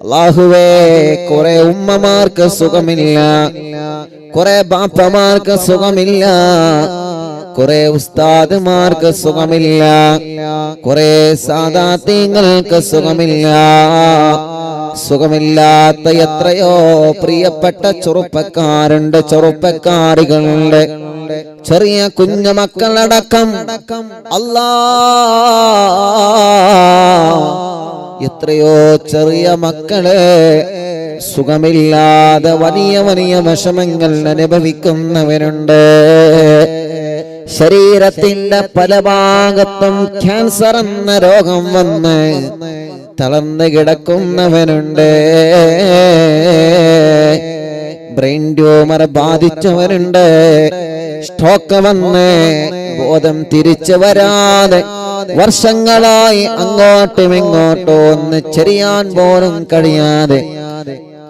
അല്ലാഹുവേ കുറെ ഉമ്മമാർക്ക് സുഖമില്ല, കുറെ ബാപ്പമാർക്ക് സുഖമില്ല, കുറെ ഉസ്താദുമാർക്ക് സുഖമില്ല, കുറെ സാദാത്യങ്ങൾക്ക് സുഖമില്ല. സുഖമില്ലാത്ത എത്രയോ പ്രിയപ്പെട്ട ചെറുപ്പക്കാരുണ്ട്, ചെറുപ്പക്കാരികളുണ്ട്, ചെറിയ കുഞ്ഞു മക്കളടക്കം. അല്ലാ, എത്രയോ ചെറിയ മക്കളെ സുഖമില്ലാതെ വലിയ വലിയ വിഷമങ്ങൾ അനുഭവിക്കുന്നവരുണ്ട്. ശരീരത്തിന്റെ പല ഭാഗത്തും ക്യാൻസർ എന്ന രോഗം വന്ന് തളർന്നു കിടക്കുന്നവനുണ്ട്. ബ്രെയിൻ ട്യൂമർ ബാധിച്ചവരുണ്ട്. സ്ട്രോക്ക് വന്ന് ബോധം തിരിച്ചു വരാതെ വർഷങ്ങളായി അങ്ങോട്ടും ഇങ്ങോട്ടും ഒന്ന് ചെറിയാൻ പോലും കഴിയാതെ,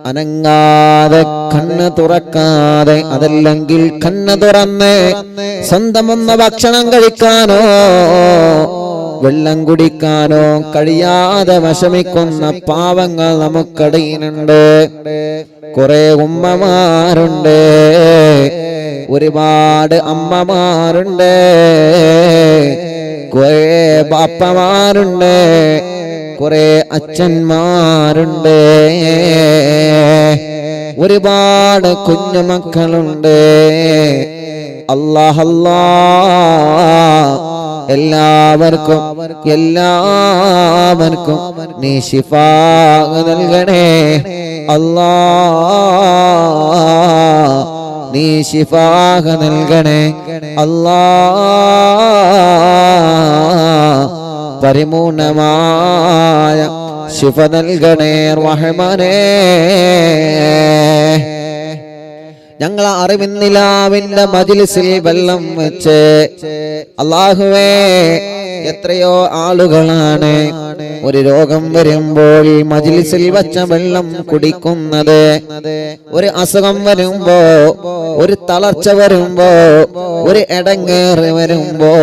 അനങ്ങാതെ, കണ്ണ് തുറക്കാതെ, അതല്ലെങ്കിൽ കണ്ണ് തുറന്ന് സ്വന്തം ഒന്ന് ഭക്ഷണം കഴിക്കാനോ വെള്ളം കുടിക്കാനോ കഴിയാതെ വിഷമിക്കുന്ന പാവങ്ങൾ നമുക്കിടയിലുണ്ട്. കുറെ ഉമ്മമാരുണ്ട്, ഒരുപാട് അമ്മമാരുണ്ട്, കുറെ ബാപ്പമാരുണ്ട്, കുറെ അച്ഛന്മാരുണ്ട്, ഒരുപാട് കുഞ്ഞുമക്കളുണ്ട്. അല്ലാഹ് എല്ലാവർക്കും നീ ശിഫാ നൽകണേ. അല്ലാ, നീ ശിഫാ നൽകണേ. അല്ലാ, പരിപൂർണമായ ശിഫ നൽകണേ റഹ്മാനേ. ഞങ്ങൾ അറിവിന്നിലാവിന്റെ മജ്‌ലിസിൽ വെള്ളം വെച്ച് അല്ലാഹുവേ, എത്രയോ ആളുകളാണ് ഒരു രോഗം വരുമ്പോൾ മജ്‌ലിസിൽ വച്ച വെള്ളം കുടിക്കുന്നത്. ഒരു അസുഖം വരുമ്പോ, ഒരു തളർച്ച വരുമ്പോ, ഒരു ഇടങ്ങേറ് വരുമ്പോ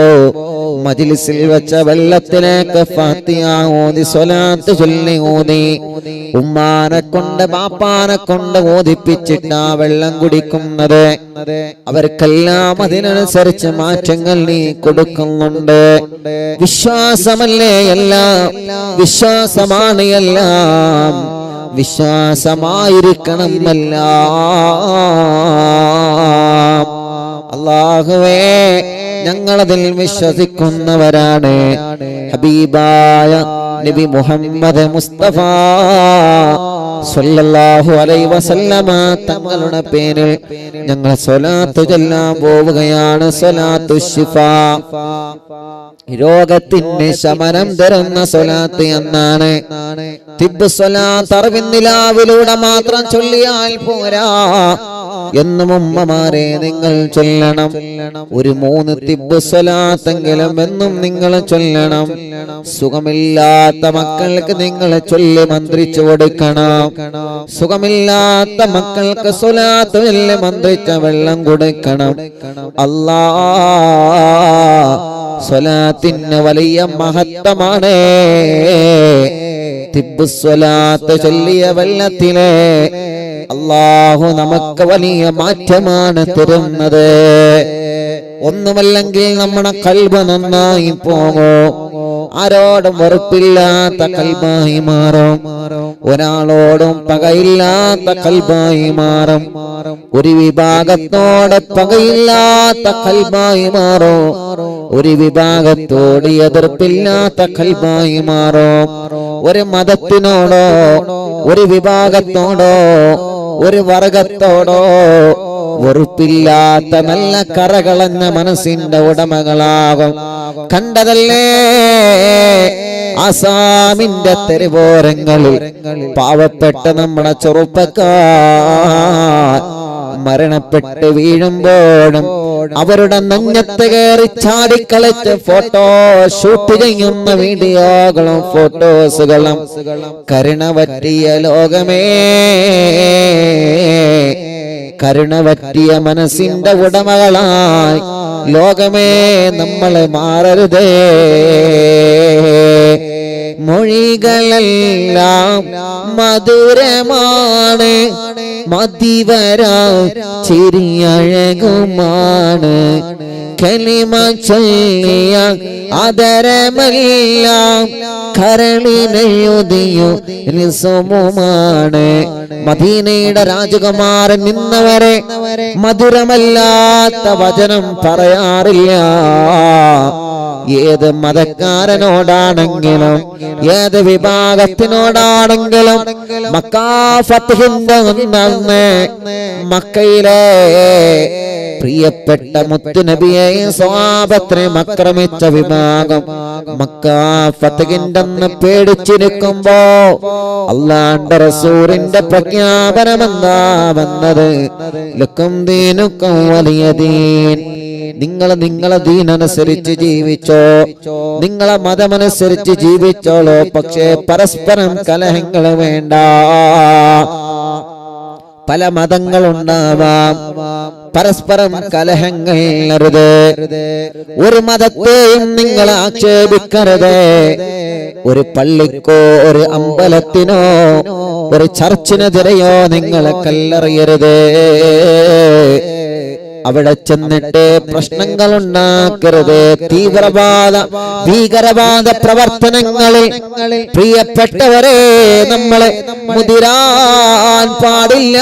മജ്‌ലിസിൽ വെച്ച വെള്ളത്തിലേക്ക് ഫാത്തിഹ ഓതി സ്വലാത്ത് ചൊല്ലി ഓതി ഉമ്മാനെ കൊണ്ട് ബാപ്പാനെ കൊണ്ട് ഓതിപ്പിച്ചിട്ട് ആ വെള്ളം കുടിക്കുന്നത്. അവർക്കെല്ലാം അതിനനുസരിച്ച് മാറ്റങ്ങൾ നീ കൊടുക്കുന്നുണ്ട്. വിശ്വാസമല്ലേ എല്ലാം, വിശ്വാസമാണ് എല്ലാം, വിശ്വാസമായിരിക്കണം എല്ലാം. അല്ലാഹുവേ, ഞങ്ങളതിൽ വിശ്വസിക്കുന്നവരാണ്. ഹബീബായ നബി മുഹമ്മദ് മുസ്തഫ സ്വല്ലല്ലാഹു അലൈഹി വസല്ലമ തങ്ങളുടെ പേരിൽ ഞങ്ങൾ സ്വലാത്ത് ചൊല്ലാൻ പോവുകയാണ്. സ്വലാത്തു ശിഫാ, രോഗത്തിന് ശമനം തരുന്ന സ്വലാത്ത് എന്നാണ്. തിബ്ബ് സ്വലാത്ത് അറിവിന്നിലാവിലൂടെ മാത്രം ചൊല്ലിയാൽ പോരാ, എന്നും ഉമ്മമാരെ നിങ്ങൾ ചൊല്ലണം. ഒരു 3 തിബ്ബ് സ്വലാത്തെങ്കിലും എന്നും നിങ്ങൾ ചൊല്ലണം. സുഖമില്ലാത്ത മക്കൾക്ക് നിങ്ങൾ ചൊല്ലി മന്ത്രിച്ചു കൊടുക്കണം. സുഖമില്ലാത്ത മക്കൾക്ക് സ്വലാത്ത് ചൊല്ലി മന്ത്രിച്ച വെള്ളം കൊടുക്കണം. അല്ലാ, സ്വലാത്തിന് വലിയ മഹത്വമാണ്. തിബ്ബ് സ്വലാത്ത് ചൊല്ലിയ വെള്ളത്തിലെ അല്ലാഹു നമുക്ക് വലിയ മാറ്റമാണ് തരുന്നത്. ഒന്നുമല്ലെങ്കിൽ നമ്മുടെ ഖൽബ് നന്നായി പോകും. ആരോടും വെറുപ്പില്ലാത്ത ഖൽബായി മാറും. ഒരാളോടും പകയില്ലാത്ത ഖൽബായി മാറും. ഒരു വിഭാഗത്തോട് പകയില്ലാത്ത ഖൽബായി മാറും. ഒരു വിഭാഗത്തോട് എതിർപ്പില്ലാത്ത ഖൽബായി മാറും. ഒരു മതത്തിനോടോ, ഒരു വിഭാഗത്തോടോ, ഒരു വർഗത്തോടോ വെറുപ്പില്ലാത്ത നല്ല കറകളഞ്ഞ മനസ്സിന്റെ ഉടമകളാകും. കണ്ടതല്ലേ ആസാമിന്റെ തെരുവോരങ്ങളിൽ പാവപ്പെട്ട നമ്മുടെ ചെറുപ്പക്കാർ മരണപ്പെട്ട് വീഴുമ്പോഴും അവരുടെ നെഞ്ഞത്ത് കയറി ചാടിക്കളിച്ച് ഫോട്ടോ ഷൂട്ട് ചെയ്യുന്ന വീഡിയോകളും ഫോട്ടോസുകളും. കരുണ പറ്റിയ ലോകമേ, കരുണ പറ്റിയ മനസ്സിന്റെ ഉടമകളായി ലോകമേ നമ്മളെ മാറരുതേ. മൊഴികളെല്ലാം മധുരമാണ്, മതിവരാ ചിരിയഴകുമാണ്. കലിമ ചൊല്ലിയ ആദരമെല്ലാം കരളിനെഴുതിയോ നിസമുമാണ്. മദീനയുടെ രാജകുമാരൻ നിന്നവരെ മധുരമല്ലാത്ത വചനം പറയാറില്ല. ഏത് മതക്കാരനോടാണെങ്കിലും ഏത് വിഭാഗത്തിനോടാണെങ്കിലും മക്കാ ഫത്ഹിന്റെ അന്ന് മക്കയിലെ പ്രിയപ്പെട്ട മുത്തുനബിയെയും സ്വഹാബത്തിനെയും ആക്രമിച്ച വിഭാഗം മക്കാ ഫത്ഹിന്റെ അന്ന് പേടിച്ചിരിക്കുമ്പോ അല്ലാഹുവിന്റെ റസൂലിന്റെ പ്രഖ്യാപനമെന്താ വന്നത്? ലക്കും ദീനുക്കും വലിയ ദീൻ. നിങ്ങളെ ദീനനുസരിച്ച് ജീവിച്ചോ, നിങ്ങളെ മതമനുസരിച്ച് ജീവിച്ചോളൂ, പക്ഷേ പരസ്പരം കലഹങ്ങൾ വേണ്ട. പല മതങ്ങളുണ്ടാവാം, പരസ്പരം കലഹങ്ങൾ അരുത്. ഒരു മതത്തെയും നിങ്ങൾ ആക്ഷേപിക്കരുത്. ഒരു പള്ളിക്കോ ഒരു അമ്പലത്തിനോ ഒരു ചർച്ചിനെതിരെയോ നിങ്ങൾ കല്ലെറിയരുത്. അവിടെ ചെന്നിട്ട് പ്രശ്നങ്ങൾ ഉണ്ടാക്കരുത്. ഭീകരവാദ പ്രവർത്തനങ്ങളിൽ പ്രിയപ്പെട്ടവരെ നമ്മളെ മുതിരാൻ പാടില്ല.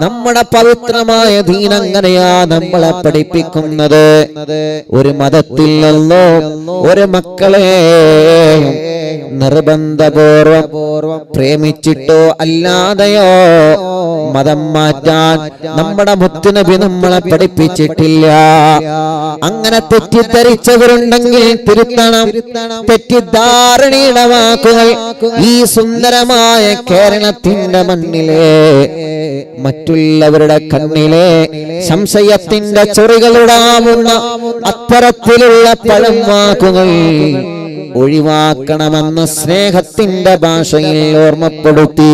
നമ്മുടെ പവിത്രമായ ദീൻ അങ്ങനെയാ നമ്മളെ പഠിപ്പിക്കുന്നത്. ഒരു മതത്തിലല്ലോ ഒരു മക്കളെ നിർബന്ധപൂർവം പ്രേമിച്ചിട്ടോ അല്ലാതെയോ മതം മാറ്റാൻ നമ്മുടെ മുത്തുനബി നമ്മളെ പഠിപ്പിച്ചിട്ടില്ല. അങ്ങനെ തെറ്റിദ്ധരിച്ചവരുണ്ടെങ്കിൽ തിരുത്തണം. തെറ്റിദ്ധാരണയുടെ വാക്കുകൾ ഈ സുന്ദരമായ കേരളത്തിന്റെ മണ്ണിലെ മറ്റുള്ളവരുടെ കണ്ണിലെ സംശയത്തിന്റെ ചൊറികളുടാവുന്ന അത്തരത്തിലുള്ള പഴം വാക്കുകൾ ഒഴിവാക്കണമെന്ന് സ്നേഹത്തിന്റെ ഭാഷയിൽ ഓർമ്മപ്പെടുത്തി.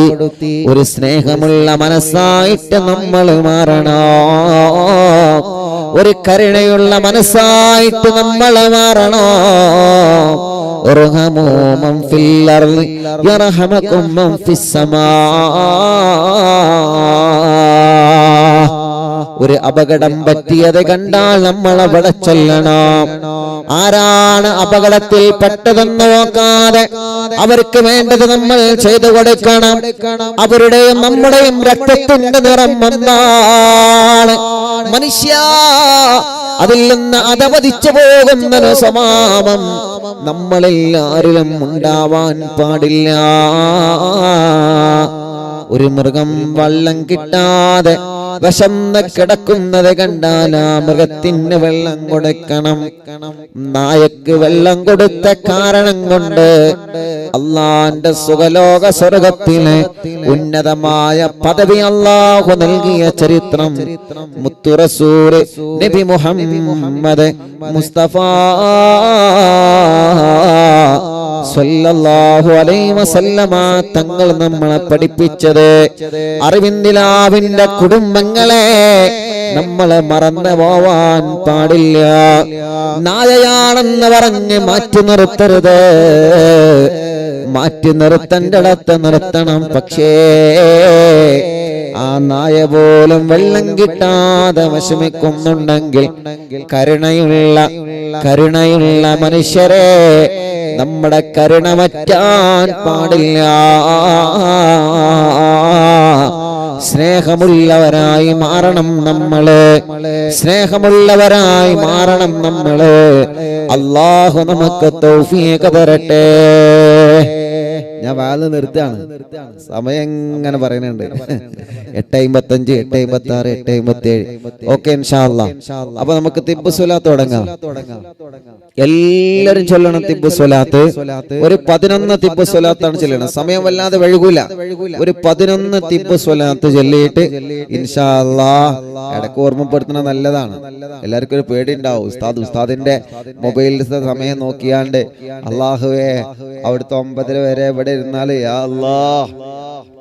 ഒരു സ്നേഹമുള്ള മനസ്സായിട്ട് നമ്മൾ മാറണം. ഒരു കരുണയുള്ള മനസ്സായിട്ട് നമ്മൾ മാറണം. ഇർഹമൂ മൻ ഫിൽ അർളി യർഹമകും മൻ ഫിസ് സമാ. ഒരു അപകടം പറ്റിയത് കണ്ടാൽ നമ്മൾ അവിടെ ചെല്ലണം. ആരാണ് അപകടത്തിൽ പെട്ടതെന്ന് നോക്കാതെ അവർക്ക് വേണ്ടത് നമ്മൾ ചെയ്തു കൊടുക്കണം. അവരുടെയും നമ്മുടെയും രക്തത്തിന്റെ നിറം ഒന്നാണ്. മനുഷ്യ അതിൽ നിന്ന് അതപതിച്ചു പോകുന്നൊരു സ്വഭാവം നമ്മളെല്ലാരിലും ഉണ്ടാവാൻ പാടില്ല. ഒരു മൃഗം വെള്ളം കിട്ടാതെ വിശന്ന് കിടക്കുന്നത് കണ്ടാൽ ആ മൃഗത്തിന് വെള്ളം കൊടുക്കണം. നായക്ക് വെള്ളം കൊടുത്ത കാരണം കൊണ്ട് അള്ളാന്റെ സുഖലോക സ്വർഗത്തിലെ ഉന്നതമായ പദവി അള്ളാഹു നൽകിയ ചരിത്രം മുത്തു റസൂൽ നബി മുഹമ്മദ് മുസ്തഫ സല്ലല്ലാഹു അലൈഹി വസല്ലമ തങ്ങൾ നമ്മളെ പഠിപ്പിച്ചത്. അറിവിന്ദിലാവിന്റെ കുടുംബങ്ങളെ നമ്മളെ മറന്നു പോവാൻ പാടില്ല. നായയാണെന്ന് പറഞ്ഞ് മാറ്റി നിർത്തരുത്. മാറ്റി നിർത്തേണ്ടടത്ത് നിർത്തണം. പക്ഷേ ആ നായ പോലും വെള്ളം കിട്ടാതെ വിഷമിക്കുന്നുണ്ടെങ്കിൽ കരുണയുള്ള മനുഷ്യരെ നമ്മുടെ കരുണ വറ്റാൻ പാടില്ല. സ്നേഹമുള്ളവരായി മാറണം നമ്മള്. സ്നേഹമുള്ളവരായി മാറണം നമ്മള്. അല്ലാഹു നമുക്ക് തൗഫീഖ് തരട്ടെ. ഞാൻ വാല് നിർത്തുകയാണ്. സമയം ഇങ്ങനെ പറയുന്നുണ്ട്. 8:55, 8:56, 8:57. ഓക്കെ ഇൻഷാ അല്ലാഹ്. അപ്പൊ നമുക്ക് തിബ്ബു സ്വലാത്ത് തുടങ്ങാം. എല്ലാരും ചൊല്ലണം തിബ്ബു സ്വലാത്ത്. ഒരു 11 തിബ്ബു സ്വലാത്താണ് ചൊല്ലണം. സമയം വല്ലാതെ വഴുകൂല. ഒരു 11 തിബ്ബു സ്വലാത്ത് ചൊല്ലിയിട്ട് ഇൻഷാ അല്ലാഹ് ഇടയ്ക്ക് ഓർമ്മപ്പെടുത്തുന്നത് നല്ലതാണ്. എല്ലാവർക്കും ഒരു പേടി ഉണ്ടാവും. ഉസ്താദിന്റെ മൊബൈലിലത്തെ സമയം നോക്കിയാണ്ട് അള്ളാഹുവേ അവിടുത്തെ 9 വരെ ഇവിടെ ഇരുന്നാല് യാ അല്ലാഹ്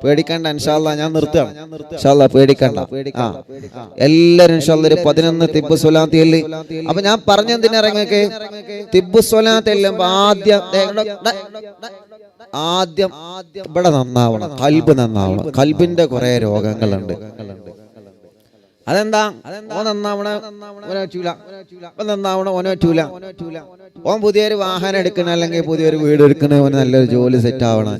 പേടിക്കണ്ട, ഇൻഷാ അല്ലാഹ് ഞാൻ നിർത്താം. ഇൻഷാ അല്ലാഹ് പേടിക്കണ്ട. എല്ലാരും ഇൻഷാ അല്ലാഹ് 11 തിബ്ബു സ്വലാത്ത് ചൊല്ലി. അപ്പൊ ഞാൻ പറഞ്ഞെന്തിനാ ഇറങ്ങൊക്കെ തിബ്ബു സ്വലാത്ത് എല്ലാം ആദ്യം ഇവിടെ നന്നാവണം, കൽബ് നന്നാവണം. കൽബിന്റെ കുറെ രോഗങ്ങളുണ്ട്. അതെന്താ? ഓൻ നന്നാവണ ഓനെ പറ്റൂല, നന്നാവണ ഓനെ പറ്റൂല. ഓൻ പുതിയൊരു വാഹനം എടുക്കണ, അല്ലെങ്കിൽ പുതിയൊരു വീട് എടുക്കണ, ഓന് നല്ലൊരു ജോലി സെറ്റ് ആവണം,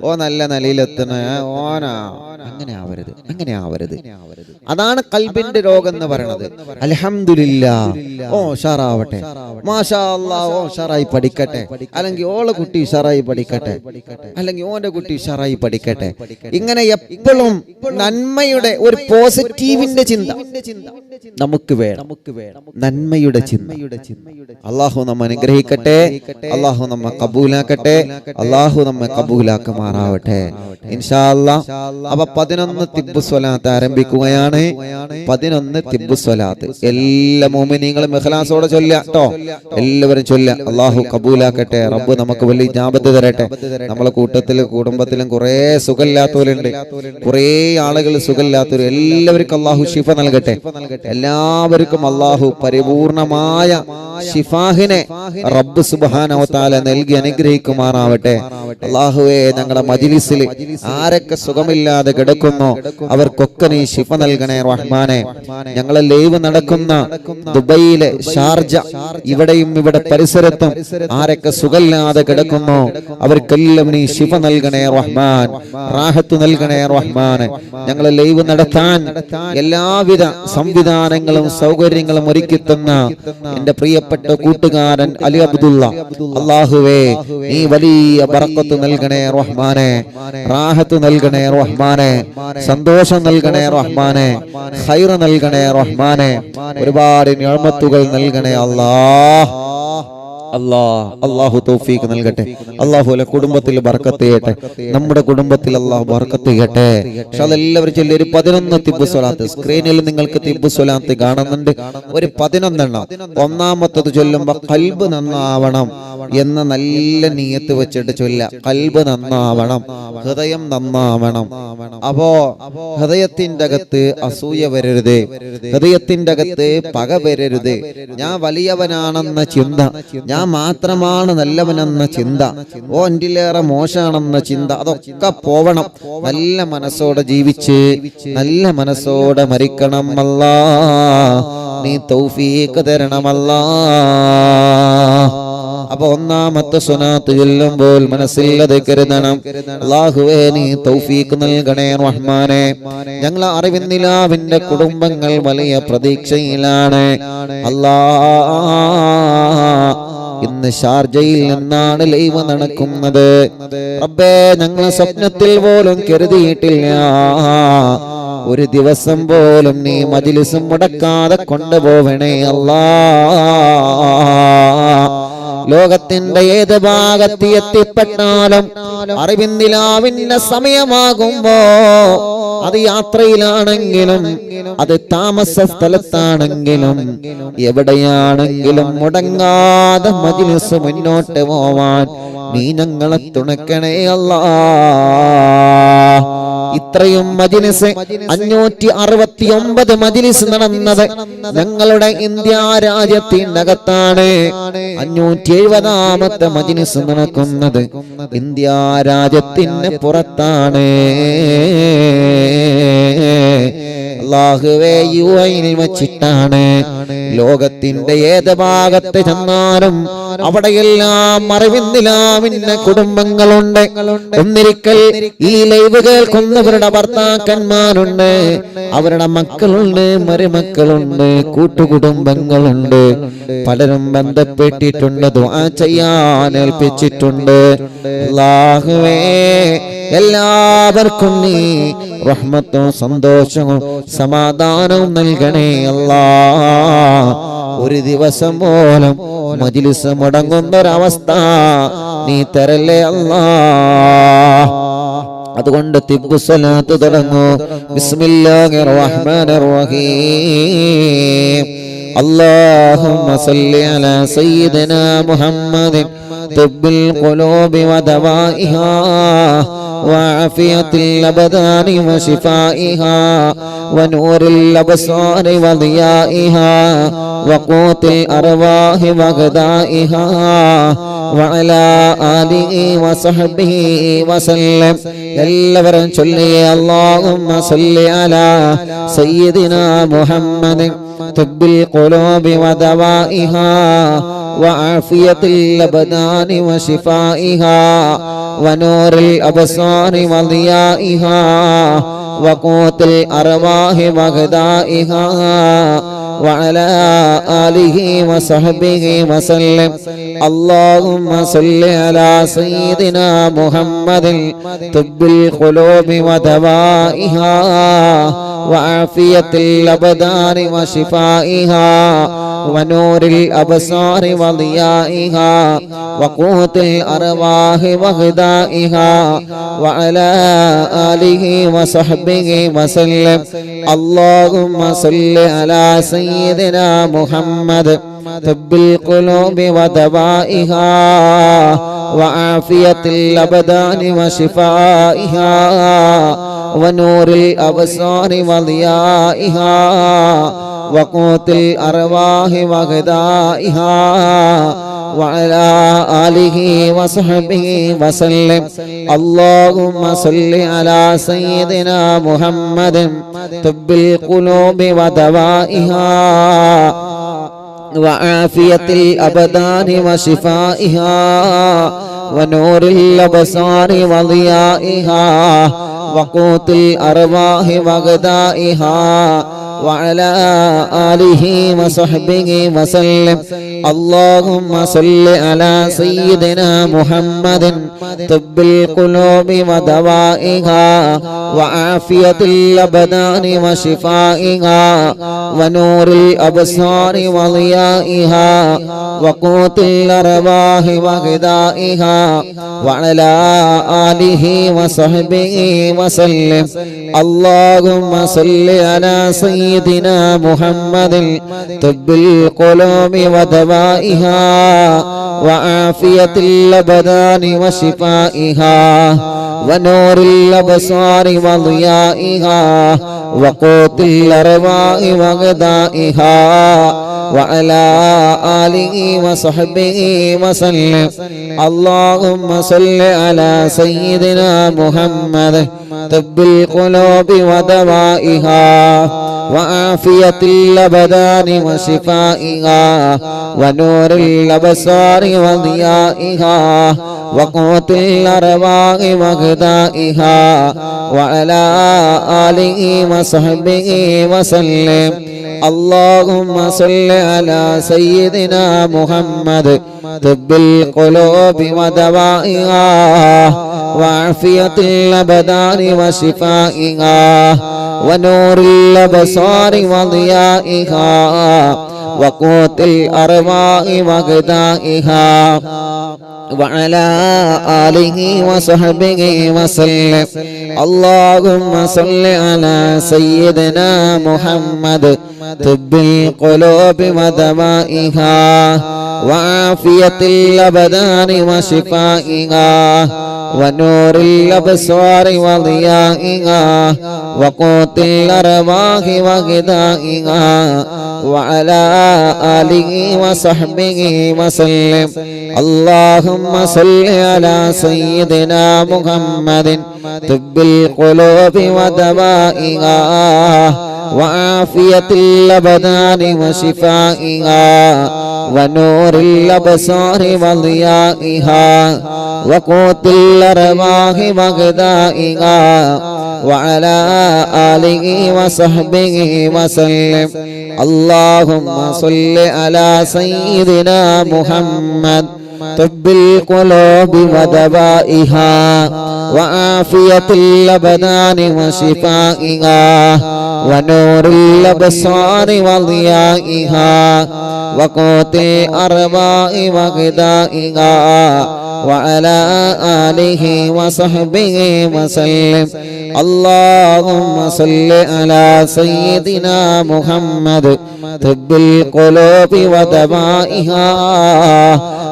ഓ നല്ല നിലയിലെത്തണ, ഓനാ അങ്ങനെ ആവരുത്, അങ്ങനെ ആവരുത്. അതാണ് കൽബിന്റെ രോഗം എന്ന് പറയുന്നത്. അൽഹംദുലില്ലാഹ്, ഓ ഉഷാറാവട്ടെ, മാഷാ അല്ലാഹ്, ഓ ഉഷാറായി പഠിക്കട്ടെ, അല്ലെങ്കിൽ ഓളെ കുട്ടി ഉഷാറായി പഠിക്കട്ടെ, അല്ലെങ്കിൽ ഓന്റെ കുട്ടി ഉഷാറായി പഠിക്കട്ടെ. ഇങ്ങനെ എപ്പോഴും നന്മയുടെ ഒരു പോസിറ്റീവിന്റെ ചിന്ത നമുക്ക് വേണം, നന്മയുടെ ചിന്ത. അല്ലാഹു നമ്മെ അനുഗ്രഹിക്കട്ടെ, അല്ലാഹു നമ്മെ കബൂലാക്കട്ടെ, അല്ലാഹു നമ്മെ കബൂലാക്കുമാറാവട്ടെ ഇൻഷാ അല്ലാഹ്. അപ്പൊ 11 തിബ്ബു സ്വലാത്ത് ആരംഭിക്കുകയാണ്. 11 തിബ്ബു സ്വലാത്ത് എല്ലാ മുഅ്മിനീങ്ങളും ഇഖ്ലാസോടെ ചൊല്ലുക ട്ടോ. എല്ലാവരും ചൊല്ലുക. അല്ലാഹു കബൂലാക്കട്ടെ, റബ്ബ് നമുക്ക് വലിയ ഇജാബത്ത് തരട്ടെ. നമ്മളെ കൂട്ടത്തിലും കുടുംബത്തിലും കുറേ സുഖമില്ലാത്തവരുണ്ട്, കുറേ ആളുകൾ സുഖമില്ലാത്തവർ. എല്ലാവർക്കും അല്ലാഹു ശിഫ നൽകട്ടെ. എല്ലാവർക്കും അല്ലാഹു പരിപൂർണമായ ശിഫാഹിനെ റബ്ബ് സുബ്ഹാനഹു വ തആല നൽകി അനുഗ്രഹിക്കുമാറാവട്ടെ. അല്ലാഹുവേ, ഞങ്ങളുടെ മജ്ലിസിൽ ആരൊക്കെ സുഖമില്ലാതെ കിടക്കുന്നോ അവർക്കൊക്കെ നീ ശിഫ നൽകണേ റഹ്മാനെ. ഞങ്ങളെ ലൈവ് നടക്കുന്ന ദുബൈയിലെ ഷാർജ, ഇവിടെയും ഇവിടെ പരിസരത്തും ആരൊക്കെ സുഖമില്ലാതെ കിടക്കുന്നോ അവർക്കെല്ലാം നീ ശിഫ നൽകണേ റഹ്മാൻ, റാഹത്ത് നൽകണേ റഹ്മാനെ. ഞങ്ങളെ ലൈവ് നടത്താൻ എല്ലാവിധ സംവിധാനങ്ങളും സൗകര്യങ്ങളും ഒരുക്കി തന്ന എന്റെ പ്രിയപ്പെട്ട കൂട്ടുകാരൻ അലി അബ്ദുള്ള, അല്ലാഹുവേ നീ വലിയ ബറക്കത്ത് നൽകണേ റഹ്മാനെ, റാഹത്ത് നൽകണേ റഹ്മാനെ, സന്തോഷം നൽകണേ റഹ്മാനെ, ഖൈർ നൽകണേ റഹ്മാനെ, ഒരുപാട് നിഅമത്തുകൾ നൽകണേ അല്ലാഹ്. അല്ലാഹു തൗഫീഖ് നൽകട്ടെ. അല്ലാഹു അല്ല കുടുംബത്തിൽ ബർക്കത്ത് ചെയ്യട്ടെ, നമ്മുടെ കുടുംബത്തിൽ അല്ലാഹു ബർക്കത്ത് ചെയ്യട്ടെ. എല്ലാവരും ചൊല്ലി ഒരു 11 തിബ്ബു സ്വലാത്ത്. സ്ക്രീനിൽ നിങ്ങൾക്ക് തിബ്ബു സ്വലാത്ത് കാണുന്നുണ്ട്, ഒരു 11 എണ്ണം. ഒന്നാമത്തത് ചൊല്ലുമ്പോൾ ഖൽബ് നന്നാവണം എന്ന നല്ല നിയത്ത് വെച്ചിട്ട് ചൊല്ല. ഖൽബ് നന്നാവണം, ഹൃദയം നന്നാവണം. അപ്പോ ഹൃദയത്തിന്റെ അകത്ത് അസൂയ വരരുത്, ഹൃദയത്തിന്റെ അകത്ത് പക വരരുത്, ഞാൻ വലിയവനാണെന്ന ചിന്ത, ഞാൻ മാത്രമാണ് നല്ലവനെന്ന ചിന്ത, ഓ എന്റിലേറെ മോശമാണെന്ന ചിന്ത, അതൊക്കെ പോവണം. നല്ല മനസ്സോടെ ജീവിച്ച് നല്ല മനസ്സോടെ മരിക്കണം. അല്ലാ നീ തൗഫീഖ് തരണമല്ലാ. അപ്പൊ ഒന്നാമത്തെ സ്വലാത്ത് ചൊല്ലുമ്പോൾ മനസ്സിൽ അത് കരുതണം, അല്ലാഹുവേ നീ തൗഫീഖ് നൽകണേ റഹ്മാനെ. ഞങ്ങളെ അറിവിന്നിലാവിന്റെ കുടുംബങ്ങൾ വലിയ പ്രതീക്ഷയിലാണ്. അല്ലാ, ഇന്ന് ഷാർജയിൽ നിന്നാണ് ലൈവ് നടക്കുന്നത്. റബ്ബേ, ഞങ്ങൾ സ്വപ്നത്തിൽ പോലും കരുതിയിട്ടില്ല ഒരു ദിവസം പോലും നീ മജ്ലിസ് മുടക്കാതെ കൊണ്ടുപോവണേ അല്ലാ. ലോകത്തിന്റെ ഏത് ഭാഗത്ത് എത്തിപ്പെട്ടാലും അറിവിന്നിലാവിന്റെ സമയമാകുമ്പോ, അത് യാത്രയിലാണെങ്കിലും അത് താമസ സ്ഥലത്താണെങ്കിലും എവിടെയാണെങ്കിലും മുടങ്ങാതെ മജ്ലിസ് മുന്നോട്ട് പോവാൻ നീ ഞങ്ങളെ തുണക്കണേ അല്ലാ. ഇത്രയും മജ്ലിസ് 569 മജ്ലിസ് നടന്നത് ഞങ്ങളുടെ ഇന്ത്യ രാജ്യത്തിനകത്താണ്. 570ാമത്തെ മജ്ലിസ് നടക്കുന്നത് ഇന്ത്യ രാജ്യത്തിന് പുറത്താണ്. അല്ലാഹുവേ, യുഎഇൽ വെച്ചിട്ടാണ്. ലോകത്തിന്റെ ഏത് ഭാഗത്ത് ചെന്നാലും അവിടെയെല്ലാം അറിവിന്നിലാവിന്റെ കുടുംബങ്ങളുണ്ട്. ഒന്നിരിക്കൽ ഈ ലൈവ് കേൾക്കുന്നവരുടെ ഭർത്താക്കന്മാരുണ്ട്, അവരുടെ മക്കളുണ്ട്, മരുമക്കളുണ്ട്, കൂട്ടുകുടുംബങ്ങളുണ്ട്. പലരും ബന്ധപ്പെട്ടിട്ടുണ്ട്, ദുആ ചെയ്യാൻ ഏൽപ്പിച്ചിട്ടുണ്ട്. അല്ലാഹുവേ, എല്ലാവർക്കും നീ റഹ്മത്തും സന്തോഷവും സമാധാനവും നൽകണേ അല്ലാ. ഒരു ദിവസം പോലും മജ്ലിസ് മുടങ്ങുന്നൊരവസ്ഥ നീ തരല്ലേ അല്ലാ. അതുകൊണ്ട് തിബ്ബു സ്വലാത്ത് തുടങ്ങൂ. ബിസ്മില്ലാഹിർ റഹ്മാനിർ റഹീം. اللهم صل على سيدنا محمد طب القلوب ودوائها وعافية الأبدان وشفائها ونور الأبصار وضيائها وقوت الأرواح وغذائها وعلى آله وصحبه وسلم. എല്ലാവരും ചൊല്ലി اللهم صل على سيدنا محمد طب القلوب ودوائها وعافية الأبدان وشفائها ونور الأبصار وضيائها وقوت الأرواح وغذائها وعلى آله وصحبه وسلم. اللهم صل على سيدنا محمد طب القلوب ودوائها وعافية الأبدان وشفائها ونور الأبصار وضيائها وقوت الأرواح وغذائها وعلى آله وصحبه وسلم. اللهم صل على سيدنا محمد طب القلوب ودوائها وعافية الأبدان وشفائها ونور الأبصار وضيائها وقوت الأرواح وغذائها وعلى آله وصحبه وسلم. اللهم صل على سيدنا محمد طب القلوب ودوائها وعافية الأبدان وشفائها ونور الأبصار وضيائها وقوت الأرواح وغذائها وعلى آله وصحبه وسلم. اللهم صل على سيدنا محمد طب القلوب ودوائها وعافية الأبدان وشفائها ونور الأبصار وضيائها وقوت الأرواح وغذائها وعلى آله وصحبه وسلم. اللهم صل على سيدنا محمد طب القلوب ودوائها وعافية الأبدان وشفائها ونور الأبصار وضيائها وقوت الأرواح وغذائها وعلى آله وصحبه وسلم. اللهم صل على سيدنا محمد طب القلوب ودوائها وعافية الأبدان وشفائها ونور الأبصار وضيائها وقوت الأرواح وغذائها وعلى آله وصحبه وسلم. اللهم صل على سيدنا محمد طب القلوب ودوائها وعافية الأبدان وشفائها ونور الأبصار وضيائها وقوت الأرواح وغذائها وعلى آله وصحبه وسلم. اللهم صل على سيدنا محمد طب القلوب ودوائها وعافية الأبدان وشفائها ونور الأبصار وضيائها وقوت الأرواح وغذائها وعلى آله وصحبه وسلم. اللهم صل على سيدنا محمد طب القلوب ودوائها وعافية الأبدان وشفائها ونور الأبصار وضيائها وقوت الأرواح وغذائها وعلى آله وصحبه وسلم. اللهم صل على سيدنا محمد طب القلوب ودوائها وعافية الأبدان وشفائها ونور الأبصار وضيائها وقوت الأرواح وغذائها وعلى آله وصحبه وسلم. اللهم صل على سيدنا محمد طب القلوب ودوائها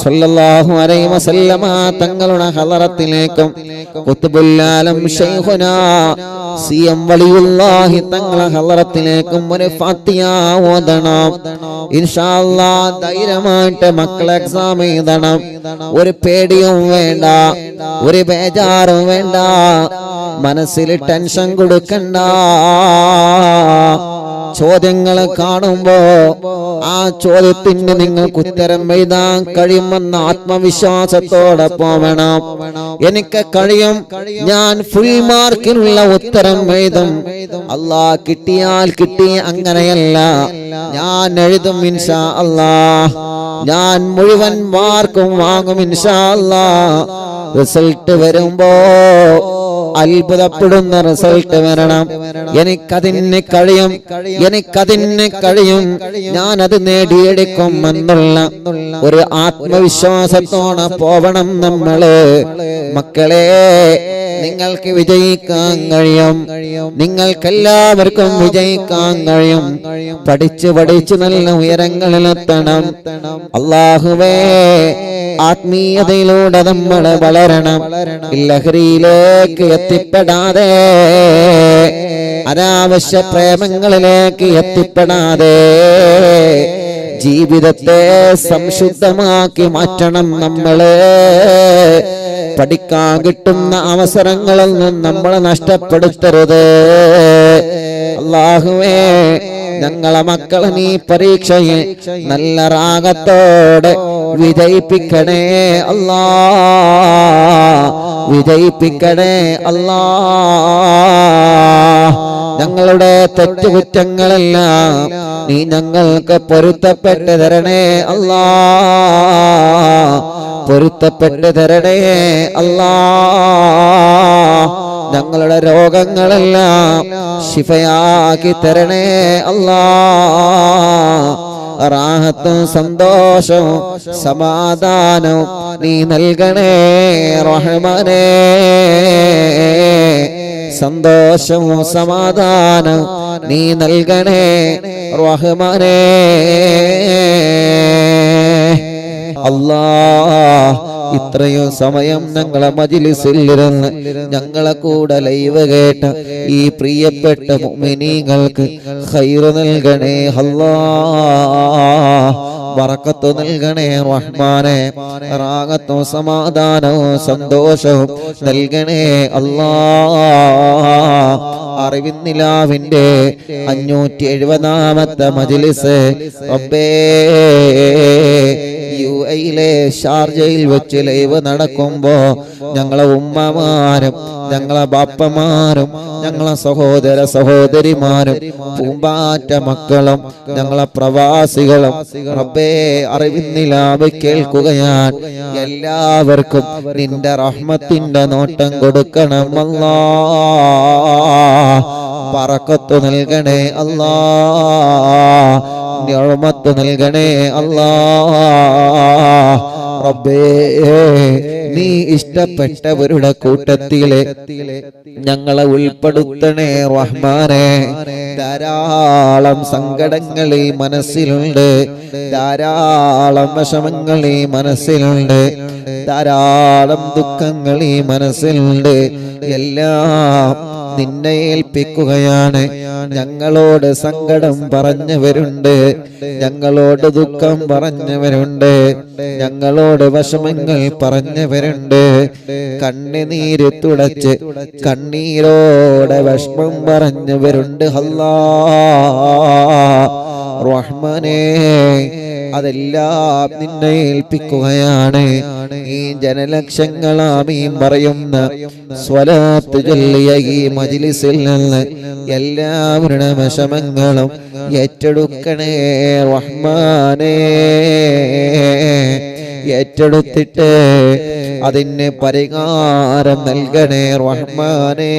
സ്വല്ലല്ലാഹു അലൈഹി വസല്ലമ തങ്ങളുടെ ഹളറത്തിലേക്കും ഖുത്ബുൽ ആലം ശൈഖുനാ സിയം വലിയുല്ലാഹി തങ്ങളുടെ ഹളറത്തിലേക്കും ഒരു ഫാത്തിഹ ഓതണം. ഇൻഷാ അല്ലാഹ് ധൈര്യമായിട്ട് മക്കളെ എക്സാം എഴുതണം. ഒരു പേടിയും വേണ്ട, ഒരു ബേജാറും വേണ്ട, മനസ്സിൽ ടെൻഷൻ കൊടുക്കണ്ട. ചോദ്യങ്ങൾ കാണുമ്പോ ആ ചോദ്യത്തിന് നിങ്ങൾക്ക് ഉത്തരം എഴുതാൻ കഴിയുമെന്ന ആത്മവിശ്വാസത്തോടെ പോവണം. എനിക്ക് കഴിയും, ഞാൻ ഫുൾ മാർക്കിനുള്ള ഉത്തരം എഴുതും. അല്ലാഹ് കിട്ടിയാൽ കിട്ടി, അങ്ങനെയല്ല. ഞാൻ എഴുതും ഇൻഷാ അല്ലാഹ്, ഞാൻ മുഴുവൻ മാർക്കും വാങ്ങും ഇൻഷാ അല്ലാഹ്. റിസൾട്ട് വരുമ്പോ അത്ഭുതപ്പെടുന്ന റിസൾട്ട് വരണം. എനിക്കതിന് കഴിയും, എനിക്കതിന് കഴിയും, ഞാനത് നേടിയെടുക്കും എന്നുള്ള ഒരു ആത്മവിശ്വാസത്തോടെ പോവണം നമ്മള്. മക്കളെ, നിങ്ങൾക്ക് വിജയിക്കാൻ കഴിയും, നിങ്ങൾക്കെല്ലാവർക്കും വിജയിക്കാൻ കഴിയും. പഠിച്ച് പഠിച്ച് നല്ല ഉയരങ്ങളിലെത്തണം. അല്ലാഹുവേ, ആത്മീയതയിലൂടെ നമ്മൾ വളരണം. ലഹരിയിലേക്ക് എത്തിപ്പെടാതെ, അനാവശ്യ പ്രേമങ്ങളിലേക്ക് എത്തിപ്പെടാതെ ജീവിതത്തെ സംശുദ്ധമാക്കി മാറ്റണം നമ്മള്. പഠിക്കാൻ കിട്ടുന്ന അവസരങ്ങളൊന്നും നമ്മൾ നഷ്ടപ്പെടുത്തരുത്. അല്ലാഹുവേ, ഞങ്ങളെ മക്കളെ നീ പരീക്ഷയിൽ നല്ല റാഗത്തോടെ വിജയിപ്പിക്കണേ അല്ലാ, വിജയിപ്പിക്കണേ അല്ലാ. ഞങ്ങളുടെ തെറ്റുകുറ്റങ്ങളെല്ലാം നീ ഞങ്ങൾക്ക് പൊരുത്തപ്പെട്ട് തരണേ അല്ലാ, പൊരുത്തപ്പെട്ട് തരണേ അല്ലാ. ഞങ്ങളുടെ രോഗങ്ങളെല്ലാം ശിഫയാക്കി തരണേ അല്ലാ. റാഹത്തും സന്തോഷവും സമാധാനവും നീ നൽകണേ റഹ്മാനേ. സന്തോഷവും സമാധാനവും നീ നൽകണേ റഹ്മാനേ. അല്ലാഹ്, ഇത്രയും സമയം ഞങ്ങളെ മജ്‌ലിസിൽ ഇരുന്ന് ഞങ്ങളെ കൂടെ ലൈവ് കേട്ട ഈ പ്രിയപ്പെട്ട മുഅ്മിനീങ്ങൾക്ക് ഖൈർ നൽകണേ അല്ലാഹ്, ബറക്കത്ത് നൽകണേ റഹ്മാനേ. റാഹത്തും സമാധാനവും സന്തോഷവും നൽകണേ അല്ലാഹ്. അറിവിന്നിലാവിന്റെ 570ാമത്തെ മജ്‌ലിസ് റബ്ബേ, യുഎഇയിലെ ഷാർജയിൽ വെച്ച് ലൈവ് നടക്കുമ്പോ ഞങ്ങളെ ഉമ്മമാരും ഞങ്ങളെ ബാപ്പമാരും ഞങ്ങളെ സഹോദര സഹോദരിമാരും പൂമ്പാറ്റ മക്കളും ഞങ്ങളെ പ്രവാസികളും റബ്ബേ അറിവിന്നിലാവ് കേൾക്കുകയാണ്. എല്ലാവർക്കും നിന്റെ റഹ്മത്തിന്റെ നോട്ടം കൊടുക്കണം അല്ലാഹ്. ബറക്കത്ത് നൽകണേ അല്ലാഹ്, നിഅമത്ത് നൽകണേ അല്ലാഹ്. റബ്ബേ, നീ ഇഷ്ടപ്പെട്ടവരുടെ കൂട്ടത്തിലെ ഞങ്ങളെ ഉൾപ്പെടുത്തണേ റഹ്മാനേ. ധാരാളം സങ്കടങ്ങൾ ഈ മനസ്സിലുണ്ട്, ധാരാളം വിഷമങ്ങൾ ഈ മനസ്സിലുണ്ട്, ധാരാളം ദുഃഖങ്ങൾ ഈ മനസ്സിലുണ്ട്. എല്ലാം നിന്നെ ഏൽപ്പിക്കുകയാണ്. ഞങ്ങളോട് സങ്കടം പറഞ്ഞവരുണ്ട്, ഞങ്ങളോട് ദുഃഖം പറഞ്ഞവരുണ്ട്, ഞങ്ങളോട് വിഷമങ്ങൾ പറഞ്ഞവരുണ്ട്. കണ്ണുനീര് തുടച്ച് കണ്ണീരോടെ വിഷമം പറഞ്ഞവരുണ്ട് അല്ലാഹ് റഹ്മാനേ. അതെല്ലാം നിന്നെ ഏൽപ്പിക്കുകയാണ്. ഈ ജനലക്ഷങ്ങൾ ആമീൻ പറയുന്ന സ്വലാത്ത് ചൊല്ലിയ ഈ മജ്‌ലിസിൽ നിന്ന് എല്ലാവരുടെ വിഷമങ്ങളും ഏറ്റെടുക്കണേ റഹ്മാനേ. ഏറ്റെടുത്തിട്ട് അതിന് പരിഹാരം നൽകണേ റഹ്മാനേ.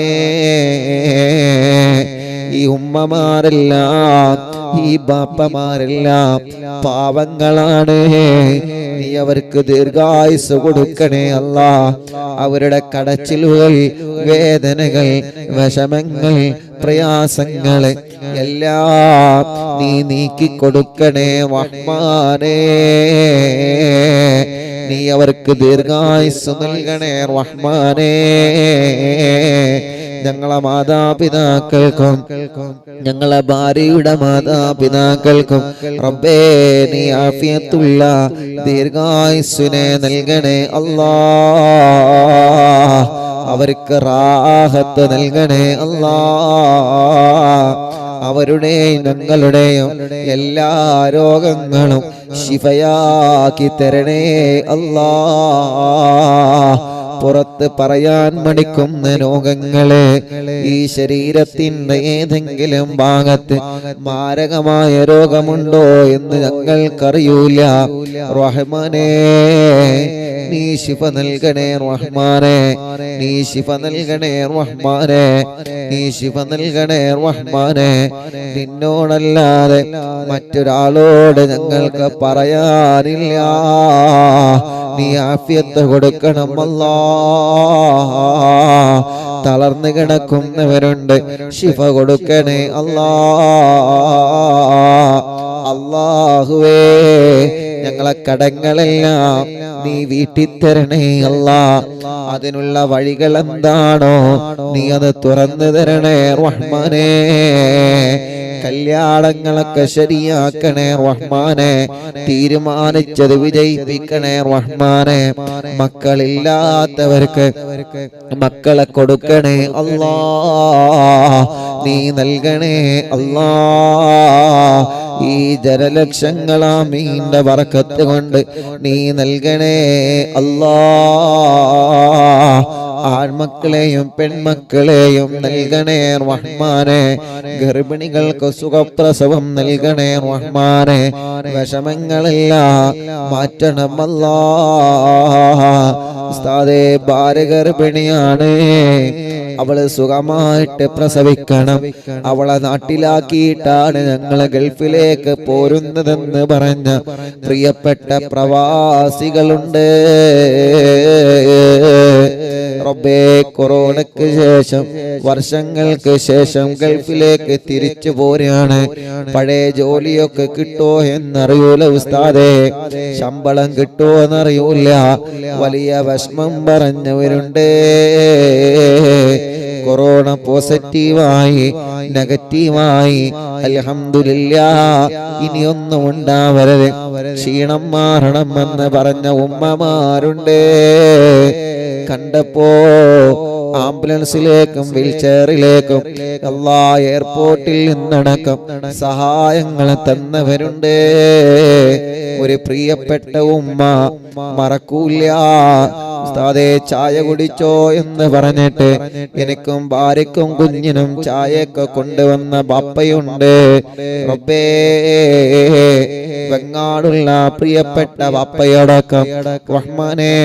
ഈ ഉമ്മമാരെല്ലാം ഈ ബാപ്പമാരെല്ലാം പാവങ്ങളാണ്. നീ അവർക്ക് ദീർഘായുസ് കൊടുക്കണേ അല്ലാഹ്. അവരുടെ കടച്ചിലുകൾ, വേദനകൾ, വിഷമങ്ങൾ, പ്രയാസങ്ങൾ എല്ലാം നീ നീക്കിക്കൊടുക്കണേ റഹ്മാനേ. നീ അവർക്ക് ദീർഘായുസ്സ് നൽകണേ റഹ്മാനേ. ഞങ്ങളെ മാതാപിതാക്കൾക്കും ഞങ്ങളെ ഭാര്യയുടെ മാതാപിതാക്കൾക്കും റബ്ബേ നീ ആഫിയത്തുള്ള ദീർഘായുസ്സിനെ നൽകണേ അല്ലാഹ്. അവർക്ക് റാഹത്ത് നൽകണേ അല്ലാഹ്. അവരുടെയും ഞങ്ങളുടെയും എല്ലാ രോഗങ്ങളും ശിഫയാക്കി തരണേ അല്ലാഹ്. പുറത്ത് പറയാൻ മടിക്കുന്ന രോഗങ്ങളെ ഈ ശരീരത്തിന്റെ ഏതെങ്കിലും ഭാഗത്ത് മാരകമായ രോഗമുണ്ടോ എന്ന് ഞങ്ങൾക്കറിയൂല റഹ്മാനേ. നീ ശിഫ നൽകണേ റഹ്മാനേ. നീ ശിഫ നൽകണേ റഹ്മാനേ. നീ ശിഫ നൽകണേ റഹ്മാനേ. നിന്നോടല്ലാതെ മറ്റൊരാളോട് ഞങ്ങൾക്ക് പറയാനില്ല. നീ ആഫിയത്ത് കൊടുക്കണം അല്ലാഹ്. തളർന്നു കിടക്കുന്നവരുണ്ട്, ശിഫ കൊടുക്കണേ അല്ലാഹ്. അല്ലാഹുവേ ഞങ്ങളെ കടങ്ങളെല്ലാം നീ വീട്ടിത്തരണേ അല്ലാഹ്. അതിനുള്ള വഴികൾ എന്താണോ നീ അത് തുറന്നു തരണേ റഹ്മാനേ. കല്യാണങ്ങളൊക്കെ ശരിയാക്കണേ റഹ്മാനെ. തീരുമാനിച്ചത് വിജയിപ്പിക്കണേ റഹ്മാനെ. മക്കളില്ലാത്തവർക്ക് മക്കളെ കൊടുക്കണേ അല്ലാഹ്. നീ നൽകണേ അല്ലാഹ്. ഈ ജനലക്ഷങ്ങളാമീന്റെ ബറക്കത്ത് കൊണ്ട് നീ നൽകണേ അല്ലാഹ്. ആൺമക്കളെയും പെൺമക്കളെയും നൽകണേ റഹ്മാനെ. ഗർഭിണികൾക്ക് സുഖപ്രസവം നൽകണേ റഹ്മാനെ. വിഷമങ്ങളെല്ലാം മാറ്റണം അല്ലാഹ്. ഉസ്താദേ ഭാര്യ ഗർഭിണിയാണ്, അവള് സുഖമായിട്ട് പ്രസവിക്കണം, അവളെ നാട്ടിലാക്കിയിട്ടാണ് ഞങ്ങളെ ഗൾഫിലേക്ക് പോരുന്നതെന്ന് പറഞ്ഞ പ്രിയപ്പെട്ട പ്രവാസികളുണ്ട്. റബ്ബേ കൊറോണയ്ക്ക് ശേഷം വർഷങ്ങൾക്ക് ശേഷം ഗൾഫിലേക്ക് തിരിച്ചു പോരാണ്. പഴയ ജോലിയൊക്കെ കിട്ടോ എന്നറിയൂല ഉസ്താദേ, ശമ്പളം കിട്ടോ എന്നറിയൂല. വലിയ വിഷമം പറഞ്ഞവരുണ്ട്. കൊറോണ പോസിറ്റീവായി നെഗറ്റീവായി അൽഹംദുലില്ലാഹ് ഇനിയൊന്നും ഉണ്ടാവരുത്, ക്ഷീണം മാറണമെന്ന് പറഞ്ഞ ഉമ്മമാരുണ്ട്. കണ്ടപ്പോ ആംബുലൻസിലേക്കും വീൽചെയറിലേക്കും എല്ലാ എയർപോർട്ടിൽ നിന്നടക്കം സഹായങ്ങൾ തന്നവരുണ്ട്. ഒരു പ്രിയപ്പെട്ട ഉമ്മ മറക്കൂല. ഉസ്താദേ ചായ കുടിച്ചോ എന്ന് പറഞ്ഞിട്ട് എനിക്കും ഭാര്യക്കും കുഞ്ഞിനും ചായയൊക്കെ കൊണ്ടുവന്ന ബാപ്പയുണ്ട്. റബ്ബേ വെങ്ങാടുള്ള പ്രിയപ്പെട്ട ബാപ്പയടക്കം റഹ്മാനേ,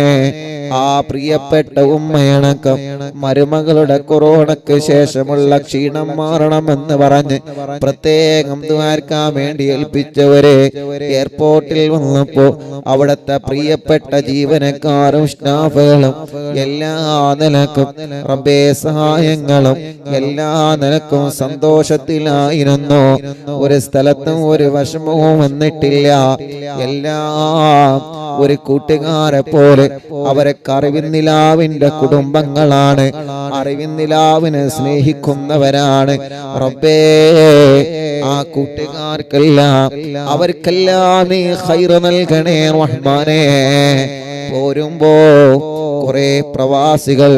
ആ പ്രിയപ്പെട്ട ഉമ്മയടക്കം മരുമകളുടെ കൊറോണയ്ക്ക് ശേഷമുള്ള ക്ഷീണം മാറണമെന്ന് പറഞ്ഞ് പ്രത്യേകം ദുആർക്കാൻ വേണ്ടി ഏൽപ്പിച്ചവരെ എയർപോർട്ടിൽ വന്നപ്പോ അവിടുത്തെ പ്രിയപ്പെട്ട ജീവനക്കാരും സ്റ്റാഫുകളും എല്ലാ നിലക്കും റബ്ബേ സഹായങ്ങളും എല്ലാ നിലക്കും സന്തോഷത്തിലായിരുന്നു. ഒരു സ്ഥലത്തും ഒരു വിഷമവും വന്നിട്ടില്ല. എല്ലാം ഒരു കൂട്ടുകാരെ പോലെ അവരെ അറിവിന്നിലാവിന്റെ കുടുംബങ്ങളാണ്, അറിവിന്നിലാവിനെ സ്നേഹിക്കുന്നവരാണ്. റബ്ബേ ആ കൂട്ടുകാർക്കെല്ലാം അവർക്കെല്ലാം നീ ഖൈറ് നൽകണേ റഹ്മാനേ. പോരുമ്പോ കുറെ പ്രവാസികൾ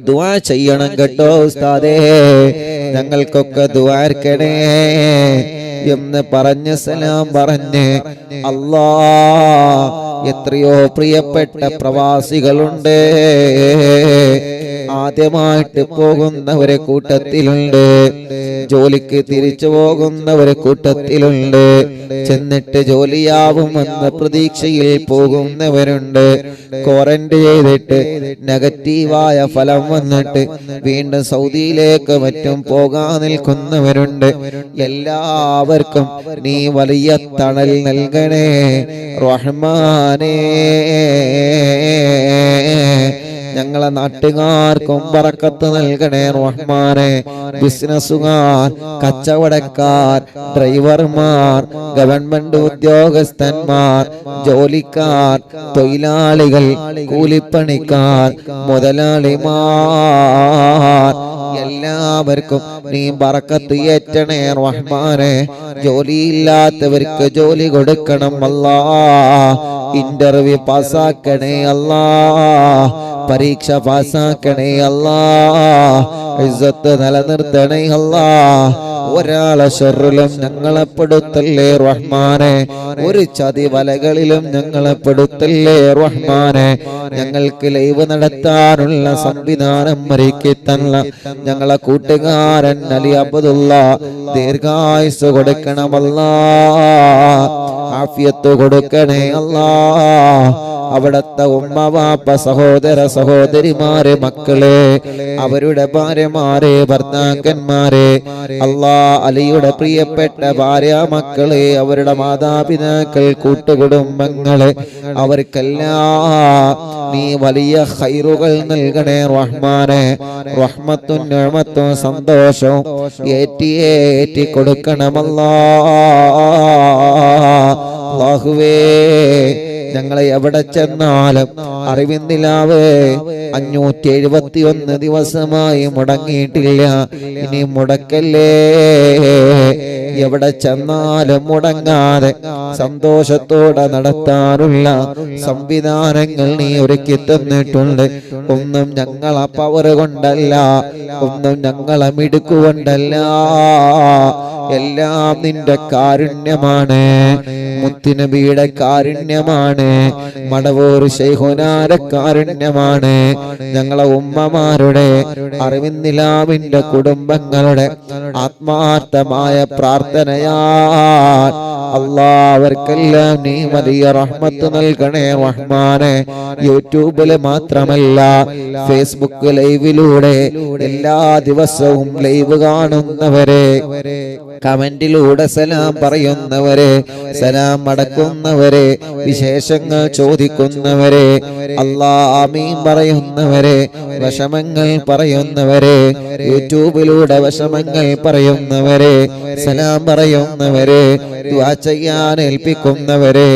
ദുആ ചെയ്യണം കേട്ടോ ഉസ്താദേ, ഞങ്ങൾക്കൊക്കെ ദുആർക്കണേ എന്ന് പറഞ്ഞ് സലാം പറഞ്ഞ് അല്ലാഹ് എത്രയോ പ്രിയപ്പെട്ട പ്രവാസികളുണ്ട്. ആദ്യമായിട്ട് പോകുന്നവരെ കൂട്ടത്തിലുണ്ട്, ജോലിക്ക് തിരിച്ചു പോകുന്നവരെ കൂട്ടത്തിലുണ്ട്, ചെന്നിട്ട് ജോലിയാവുമെന്ന പ്രതീക്ഷയിൽ പോകുന്നവരുണ്ട്, ക്വാറന്റൈൻ ചെയ്തിട്ട് നെഗറ്റീവായ ഫലം വന്നിട്ട് വീണ്ടും സൗദിയിലേക്ക് മറ്റും പോകാൻ നിൽക്കുന്നവരുണ്ട്. എല്ലാവർക്കും നീ വലിയ തണൽ നൽകണേ റഹ്മാനേ. ഞങ്ങളെ നാട്ടുകാർക്കും ബറക്കത്ത് നൽകണേ റഹ്മാനെ. ബിസിനസ്സുകാർ, കച്ചവടക്കാർ, ഡ്രൈവർമാർ, ഗവൺമെന്റ് ഉദ്യോഗസ്ഥന്മാർ, ജോലിക്കാർ, തൊഴിലാളികൾ, കൂലിപ്പണിക്കാർ, മുതലാളിമാർ, എല്ലാവർക്കും നീ ബറക്കത്ത് ഏറ്റണേ റഹ്മാനെ. ജോലിയില്ലാത്തവർക്ക് ജോലി കൊടുക്കണം അല്ലാ. ഇന്റർവ്യൂ പാസ്സാക്കണേ അല്ലാ. പരീക്ഷ പാസ്സാക്കണേ അല്ലാ. ഇസ്സത്ത് നിലനിർത്തണേ അല്ലാ. ഒരാളെ ഷർറിലും ഞങ്ങളെ പെടുത്തല്ലേ റഹ്മാനെ. ഒരു ചതി വലകളിലും ഞങ്ങളെ പെടുത്തല്ലേ റഹ്മാനെ. ഞങ്ങൾക്ക് ലൈവ് നടത്താനുള്ള സംവിധാനം ഒരുക്കി തന്ന ഞങ്ങളെ കൂട്ടുകാരൻ അലി അബ്ദുള്ള ദീർഘായുസ് കൊടുക്കണമല്ലാ. ആഫിയത്ത് കൊടുക്കണേ അല്ലാ. അവിടത്തെ ഉമ്മ വാപ്പ സഹോദര സഹോദരിമാരെ മക്കളെ അവരുടെ ഭാര്യമാരെ ഭർത്താക്കന്മാരെ അല്ലാ അലിയുടെ പ്രിയപ്പെട്ട ഭാര്യ മക്കളെ അവരുടെ മാതാപിതാക്കൾ കൂട്ടുകുടുംബങ്ങളെ അവർക്കെല്ലാം നീ വലിയ ഖൈറുകൾ നൽകണേ റഹ്മാനെ. റഹ്മത്തും നിഅമത്തും സന്തോഷവും ഏറ്റി കൊടുക്കണമല്ലാ. അല്ലാഹുവേ ഞങ്ങളെ എവിടെ ചെന്നാലും അറിവിന്നിലാവേ 571 ദിവസമായി മുടങ്ങിയിട്ടില്ല. ഇനി മുടക്കല്ലേ. എവിടെ ചെന്നാലും മുടങ്ങാതെ സന്തോഷത്തോടെ നടത്താനുള്ള സംവിധാനങ്ങൾ നീ ഒരുക്കി തന്നിട്ടുണ്ട്. ഒന്നും ഞങ്ങളെ പവർ കൊണ്ടല്ല, ഒന്നും ഞങ്ങളെ മിടുക്കുകൊണ്ടല്ല, എല്ലാം നിന്റെ കാരുണ്യമാണ്. മുത്തുനബിയുടെ കാരുണ്യമാണ്. മടവൂർ ശൈഖുനാന്റെ കാരുണ്യമാണ്. ഞങ്ങളെ ഉമ്മമാരുടെ അറിവിന്നിലാവിന്റെ കുടുംബങ്ങളുടെ ആത്മാർത്ഥമായ പ്രാർത്ഥനയാ അല്ലാ. അവർക്കെല്ലാം നീ വലിയ റഹ്മത്ത് നൽകണേ റഹ്മാനെ. യൂട്യൂബില് മാത്രമല്ല ഫേസ്ബുക്ക് ലൈവിലൂടെ എല്ലാ ദിവസവും ലൈവ് കാണുന്നവരെ, കമന്റിലൂടെ സലാം പറയുന്നവരെ, സലാം മടക്കുന്നവരെ, വിശേഷങ്ങൾ ചോദിക്കുന്നവരെ, അല്ലാ ആമീൻ പറയുന്നവരെ, വിഷമങ്ങൾ പറയുന്നവരെ, യൂട്യൂബിലൂടെ വിഷമങ്ങൾ പറയുന്നവരെ, സലാം പറയുന്നവരെ, ദുആ ചെയ്യാൻ ഏൽപ്പിക്കുന്നവരെ,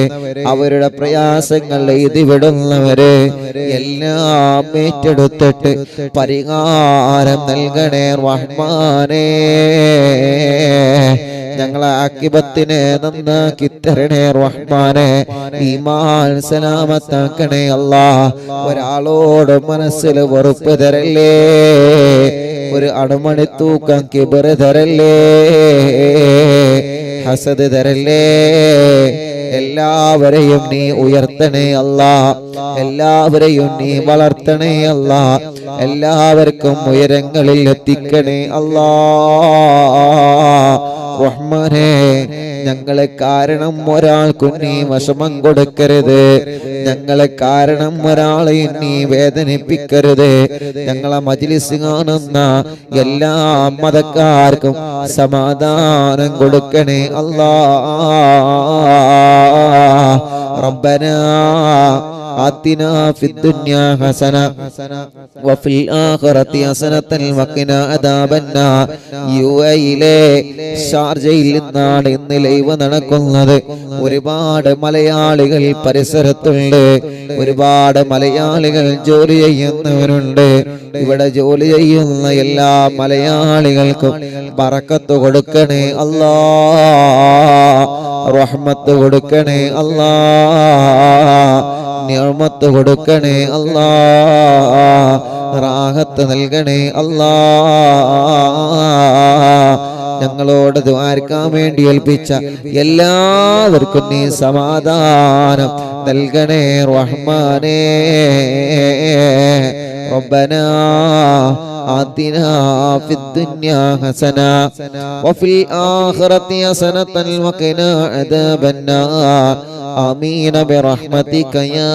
അവരുടെ പ്രയാസങ്ങൾ എഴുതി വിടുന്നവരെ എല്ലാം ഏറ്റെടുത്തിട്ട് പരിഹാരം നൽകണേ റഹ്മാനേ. ഞങ്ങളെ ആക്കിബത്തിനെ നന്നാക്കി തരണേ റഹ്മാനെ. ഈമാൻ സലാമത്താക്കണേ അല്ലാ. ഒരാളോട് മനസ്സിൽ വെറുപ്പ് തരല്ലേ, ഒരു അണുമണി തൂക്കം കിബർ തരല്ലേ, ഹസദ് തരല്ലേ. എല്ലാവരെയും നീ ഉയർത്തണേ അല്ലാ. എല്ലാവരെയും നീ വളർത്തണേ അല്ലാ. എല്ലാവർക്കും ഉയരങ്ങളിൽ എത്തിക്കണേ അല്ലാ. റഹ്മാനേ ഞങ്ങളെ കാരണം ഒരാൾക്കും നീ വിഷമം കൊടുക്കരുത്. ഞങ്ങളെ കാരണം ഒരാളെ നീ വേദനിപ്പിക്കരുത്. ഞങ്ങളെ മജ്ലിസ് കാണുന്ന എല്ലാ മതക്കാർക്കും സമാധാനം കൊടുക്കണേ അല്ലാ. റബ്ബനാ ആതിനാ ഫിദ്ദുനിയാ ഹസന വഫിൽ ആഖിറതി ഹസനതൻ വഖിനാ അദാബന്നാർ. യുഎഇയിലെ ഷാർജയിൽ നിന്നാണ് ഇന്ന് ലൈവ് നടക്കുന്നത്. ഒരുപാട് മലയാളികൾ പരിസരത്തുണ്ട്. ഒരുപാട് മലയാളികൾ ജോലി ചെയ്യുന്നവരുണ്ട്. ഇവിടെ ജോലി ചെയ്യുന്ന എല്ലാ മലയാളികൾക്കും ബറക്കത്ത് കൊടുക്കണേ അല്ലാ. റഹ്മത്ത് കൊടുക്കണേ അല്ലാ. നിഅമത്ത് കൊടുക്കണേ അല്ലാ. റാഹത്ത് നൽകണേ അല്ലാ. ഞങ്ങളോട് ദുആർക്കാൻ വേണ്ടി ഏൽപ്പിച്ച എല്ലാവർക്കും നീ സമാധാനം നൽകണേ റഹ്മാനേ. റബ്ബനാ ആതിനാ ഫിദ്ദുനിയാ ഹസന വഫിൽ ആഖിറതി ഹസനതൻ വഖിനാ അദാബന്നാർ. ആമീൻ ബിറഹ്മതിക യാ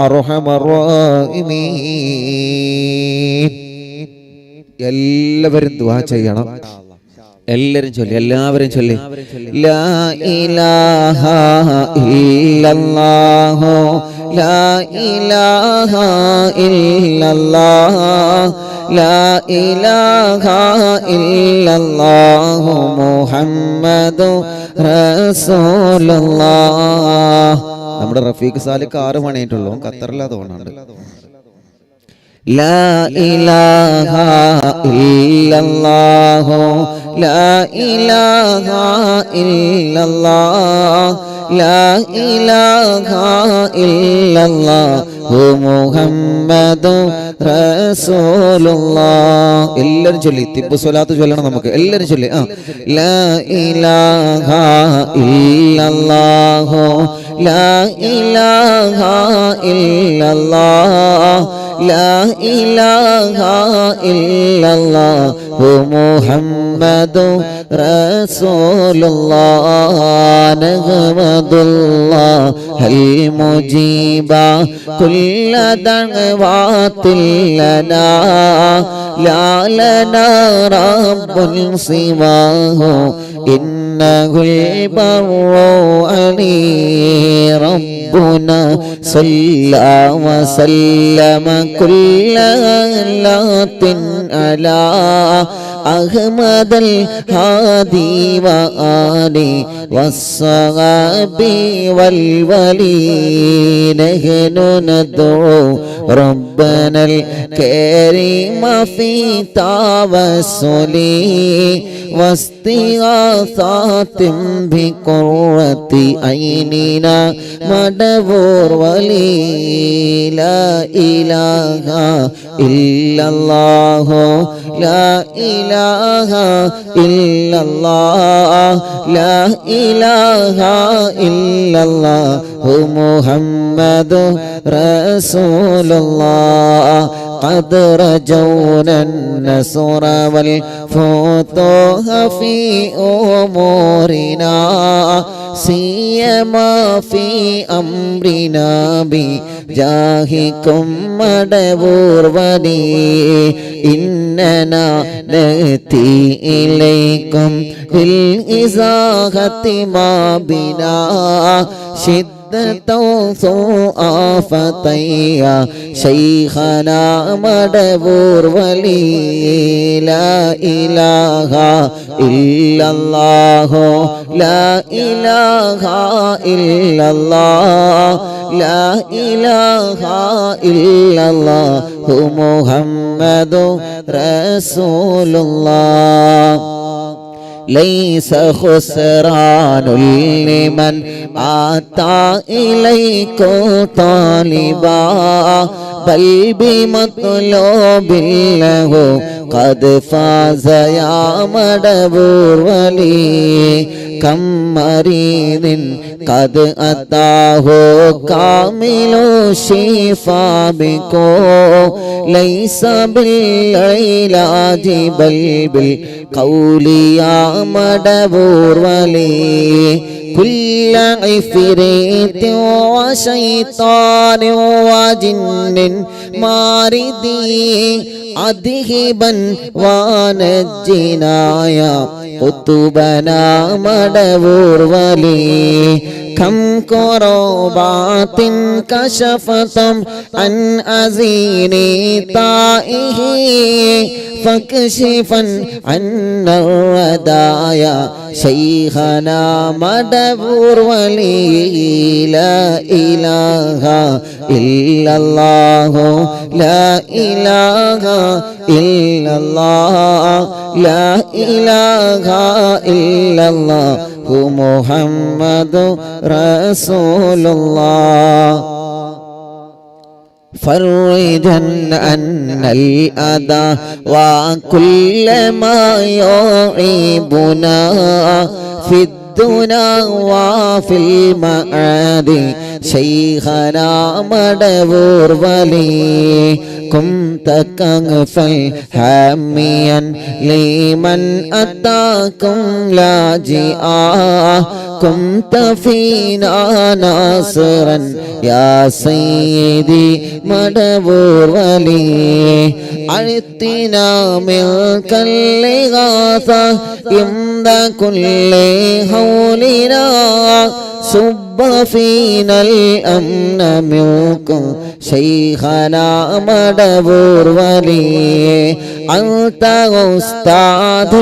അർഹമർ റഹീമീൻ. എല്ലാവരും ദുആ ചെയ്യണം. എല്ലാവരും ചൊല്ലി, എല്ലാവരും ചൊല്ലി. ലാ ഇലാഹ ഇല്ലല്ലാഹു ലാ ഇലാഹ ഇല്ലല്ലാഹ് ലാ ഇലാഹ ഇല്ലല്ലാഹു മുഹമ്മദു റസൂലുള്ളാഹ്. നമ്മുടെ റഫീഖ് സാലിക്ക് 6 മണിയായിട്ടുള്ളൂ, ഖത്തറിലാ തോന്നുന്നുണ്ട്. ലാ ഇലാഹ ഇല്ലല്ലാഹു ലാ ഇലാഹ ഇല്ലല്ലാഹ് ലാ ഇലാഹ ഇല്ലല്ലാഹു മുഹമ്മദു റസൂലുള്ളാഹ്. എല്ലാവരും ചൊല്ലി, തിബ്ബു സ്വലാത്ത് ചൊല്ലണം നമുക്ക്, എല്ലാവരും ചൊല്ലി. ലാ ഇലാഹ ഇല്ലല്ലാഹു ലാ ഇലാഹ ഇല്ലല്ലാഹ് ലാ ഇലാഹ ഇല്ലല്ലാഹു മുഹമ്മദു റസൂലുള്ളാഹ്. നഹ്മദുല്ലാഹൽ മുജീബ കുല്ല ദഅവാതിൽ ലനാ ലാ ലനാ റബ്ബുൻ സിവാഹു ഇന്നഹുൽ ബർറു അലീ റബ്ബുനാ സല്ലല്ലാ വസല്ലമ കുല്ല ലാത്തിൻ അലാ അഹ്മദൽ ഹാദി വആലി വസ്സഹാബി വൽ വലി. നഹ്നു നദ്ഉ റബ്ബനൽ കരീമ ഫീ തവസ്സുലി വസ്തിഗാസാത്തിൻ ബിഖുറത്തി ഐനിന മദബൂർ വലി. ലാ ഇലാഹ ഇല്ലല്ലാഹു ലാ ഇലാഹ ഇല്ലല്ലാഹ് ലാ ഇലാഹ ഇല്ലല്ലാഹു മുഹമ്മദു റസൂലുള്ളാഹ്. قد رجونا النصر والفتوح في أمورنا سيما في أمرنا بجاهكم مدبور ولي. إننا نأتي إليكم بالإزاحة ما بنا آفتيا شيخنا مدبور ولي. لا إله إلا الله لا إله إلا الله لا إله إلا الله محمد رسول الله. ليس خسران لمن آتى إليكم طالبا بل بمطلوب له قد فاز يا مدبور ولي. كم مريض قد أتاه كامل الشفاء بكم ليس بالعلاج بل بالقول يا مدبور ولي. كل عفريت وشيطان وجن ماردي أذهبا ونجنا يا قطبنا مدبور ولي. كم كربات كشفتم عن أزين طائه فاكشفا عنا الردايا شيخنا مدبور ولي. لا إله إلا الله لا إله إلا الله لا إله إلا الله محمد رسول الله. فرجا أن الأذى وكل ما يعيبنا في الدنا وفي المعاد شيخنا مدبور ولي كنت كنفا حاميا لمن أتاكم لاجئا كنت فينا ناصرا يا سيدي مدبور ولي أعطنا منك الإغاثة عند كل حولنا صب فينا الأمن منكم شيخنا مدبور ولي أنت أستاذ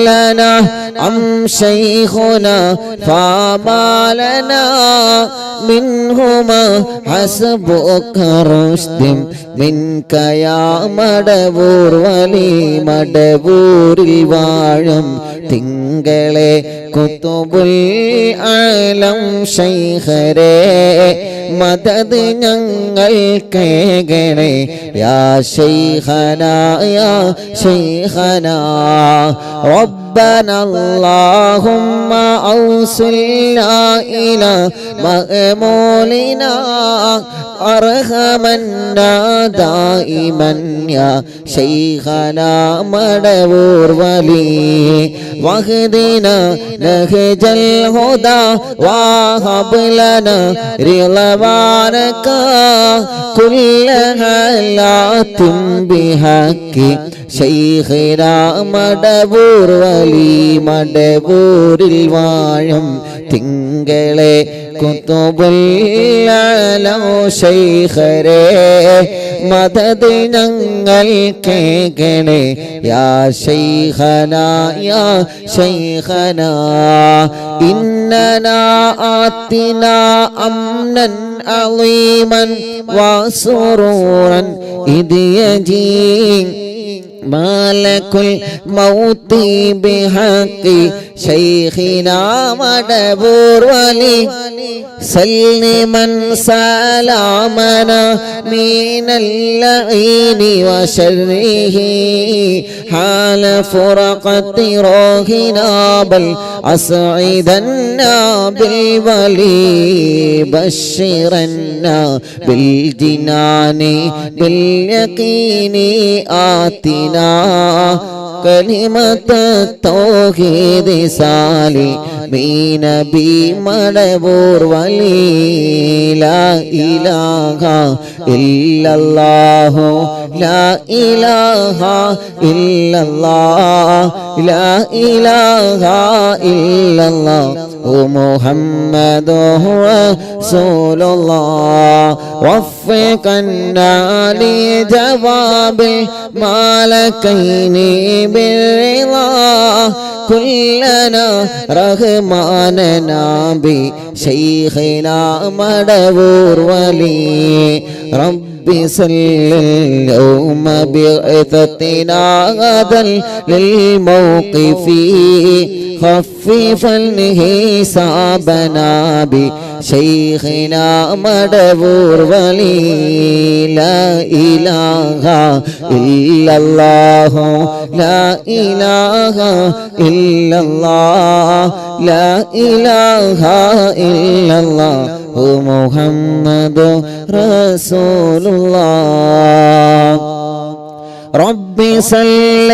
لنا أم شيخنا فما لنا منهما حسبك رشد منك يا مدبور ولي مدبور الواഴം തിങ്കളെ കുതുബുൽ ആലം ശൈഖരേ മദദ് ഞങ്ങൾ കേകണേ യാ ശൈഖനാ യാ ശൈഖനാ ربنا اللهم أوصلنا إلى مأمولنا أرحمنا دائما يا شيخنا مدبور ولي واهدنا نهج الهدى وهب لنا رضوانك كل حالات بحق شيخنا مدبور ولي مدبور الواഴം തിങ്കളെ കുതുബുൽ ആലം ശൈഖരേ മദദ് ഞങ്ങൾ കേകണേ യാ ശൈഖനാ യാ ശൈഖനാ ഇന്നനാ ആതിനാ അംനൻ അളീമൻ വസുറൂറൻ ഇദ് യജീ مالك الموت بحق شيخنا مدبور ولي سلما سلامنا من اللعين وشره حال فرقة روحنا بل أسعدنا بالولي بشرنا بالجنان باليقين آتنا كلمة التوحيد سالمين بمدبور ولي لا إله إلا الله لا إله إلا الله لا إله إلا الله محمد رسول الله وفقنا لجواب الملكين بالرضا كلنا رحماننا بشيخنا مدبور ولي ربي صل اليوم بعثتنا غدا للموقف خففا حسابنا بشيخنا مدبور ولي لا إله إلا الله لا إله إلا الله لا إله إلا الله محمد رسول الله ربي صل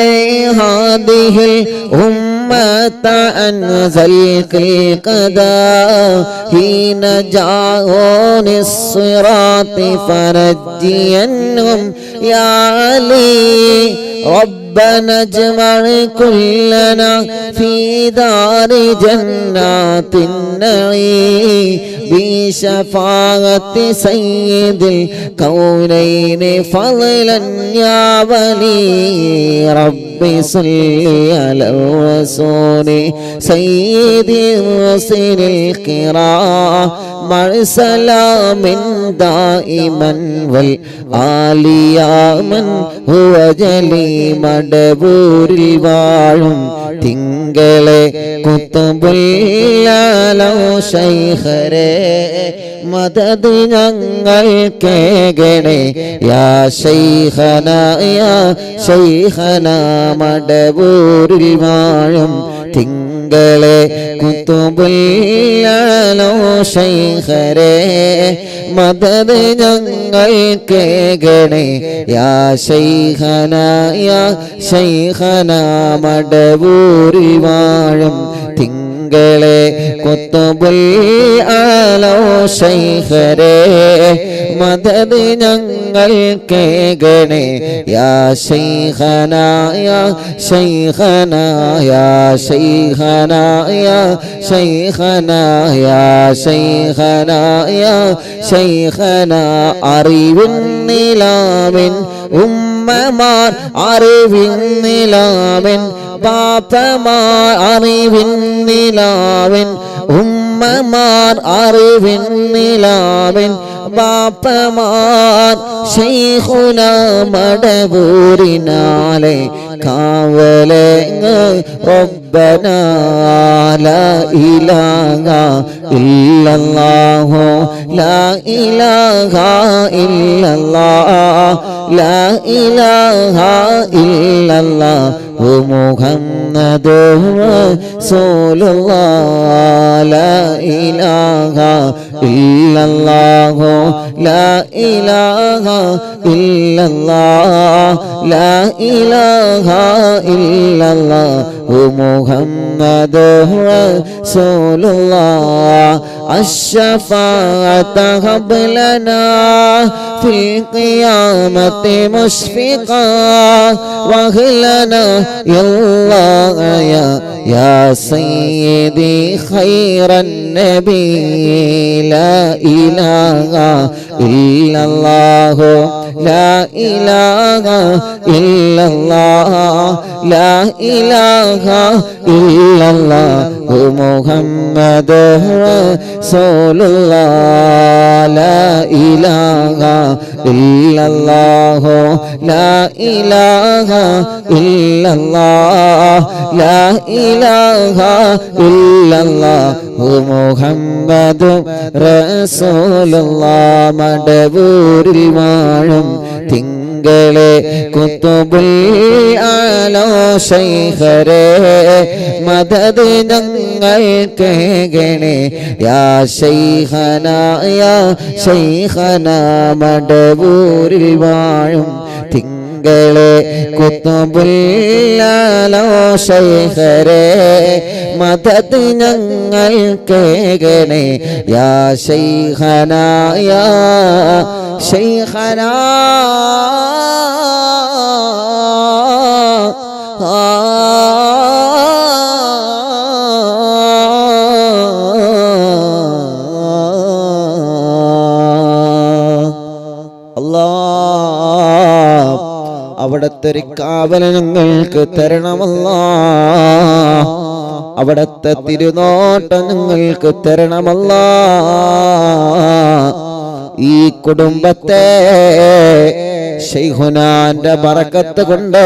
هذه الأمة أنزلك القضاء حين جاءون الصراط فنجينهم يا علي ربنا اجمع كلنا في دار جنات النعيم بشفاعة سيد الكونين فضلا يا ولي ربي صل على الرسول سيد الرسل الكرام مع سلام دائما والآل يا من هو جلي مدبور الواഴം തിങ്കളെ കുതുബുൽ ആലം ശൈഖരേ മദദ് ഞങ്ങൾ കേകണേ യാ ശൈഖനാ യാ ശൈഖനാ മടബൂരിൽ വാഴും തിങ്കളെ തിങ്കളെ കുത്തുബുല്ലാലോ ശൈഖരേ മദദ് ഞങ്ങൾക്ക് ഗണേ യാ ശൈഖന യാ ശൈഖന മടവൂരിൽ വാഴും തിങ്കളെ കുത്തുബുല്ലാലോ ശൈഖരേ മദദ് ഞങ്ങൾക്ക് ഗണേ യാ ശൈഖന യാ ശൈഖന യാ ശൈഖന യാ ശൈഖന യാ ശൈഖന യാ ശൈഖന അറിവിൻ നിലാവിൻ ഉമ്മമാർ അറിവിൻ നിലാവിൻ ബാപ്പമാർ അറിവിൻ നിലാവിൻ ഉമ്മമാർ അറിവിൻ നിലാവിൻ ബാപ്പമാർ ശൈഖുന മടവൂരിനാലെ കാവലങ്ങ് റബ്ബന ലാ ഇലാഹ ഇല്ലല്ലാഹു ലാ ഇലാഹ ഇല്ലല്ലാഹ് ലാ ഇലാഹ ഇല്ലല്ലാഹു മുഹമ്മദുർ റസൂലുള്ളാഹ് ലാ ഇലാഹ ഇല്ലല്ലാഹു ലാ ഇലാഹ ഇല്ലല്ലാഹ് ലാ ഇലാഹ ഇല്ലല്ലാഹു മുഹമ്മദുർ റസൂലുള്ളാഹ് അശ്ശഫാഅത ഹബ് ലനാ ഫിൽ ഖിയാമത്തി മുശ്ഫിഖാ വഹ്ലനാ യല്ലാഹ് യാ സയ്യിദി ഖൈറൻ നബി ലാ ഇലാഹ ഇല്ലല്ലാഹു ലാ ഇലാഹ ഇല്ലല്ലാഹ് ലാ ഇലാഹ ഇല്ലല്ലാഹു മുഹമ്മദുർ റസൂലുള്ളാഹ് ലാ ഇലാഹ ഇല്ലല്ലാഹു ലാ ഇലാഹ ഇല്ലല്ലാഹ് ലാ ഇലാഹ ഇല്ലല്ലാഹു മുഹമ്മദുർ റസൂലുള്ളാഹ് മടവൂരിൽ വാഴും തിങ്കളെ കുത്തുബുൽ ആലോ ശൈഖരേ മദദ് ഞങ്ങൾക്ക് ഗണേ യാ ശൈഖന യാ ശൈഖന മടവൂരിൽ വാഴും തിങ്കളെ കുത്തുബുൽ ആലോ ശൈഖരേ മദദ് ഞങ്ങൾക്ക് ഗണേ യാ ശൈഖന യാ ശൈഖന അവിടത്തെ ഒരു കാവല് ഞങ്ങൾക്ക് തരണമല്ലാ അവിടത്തെ തിരുനോട്ടം ഞങ്ങൾക്ക് തരണമല്ലാ ഈ കുടുംബത്തെ ശൈഖുനാന്റെ ബറക്കത്ത് കൊണ്ട്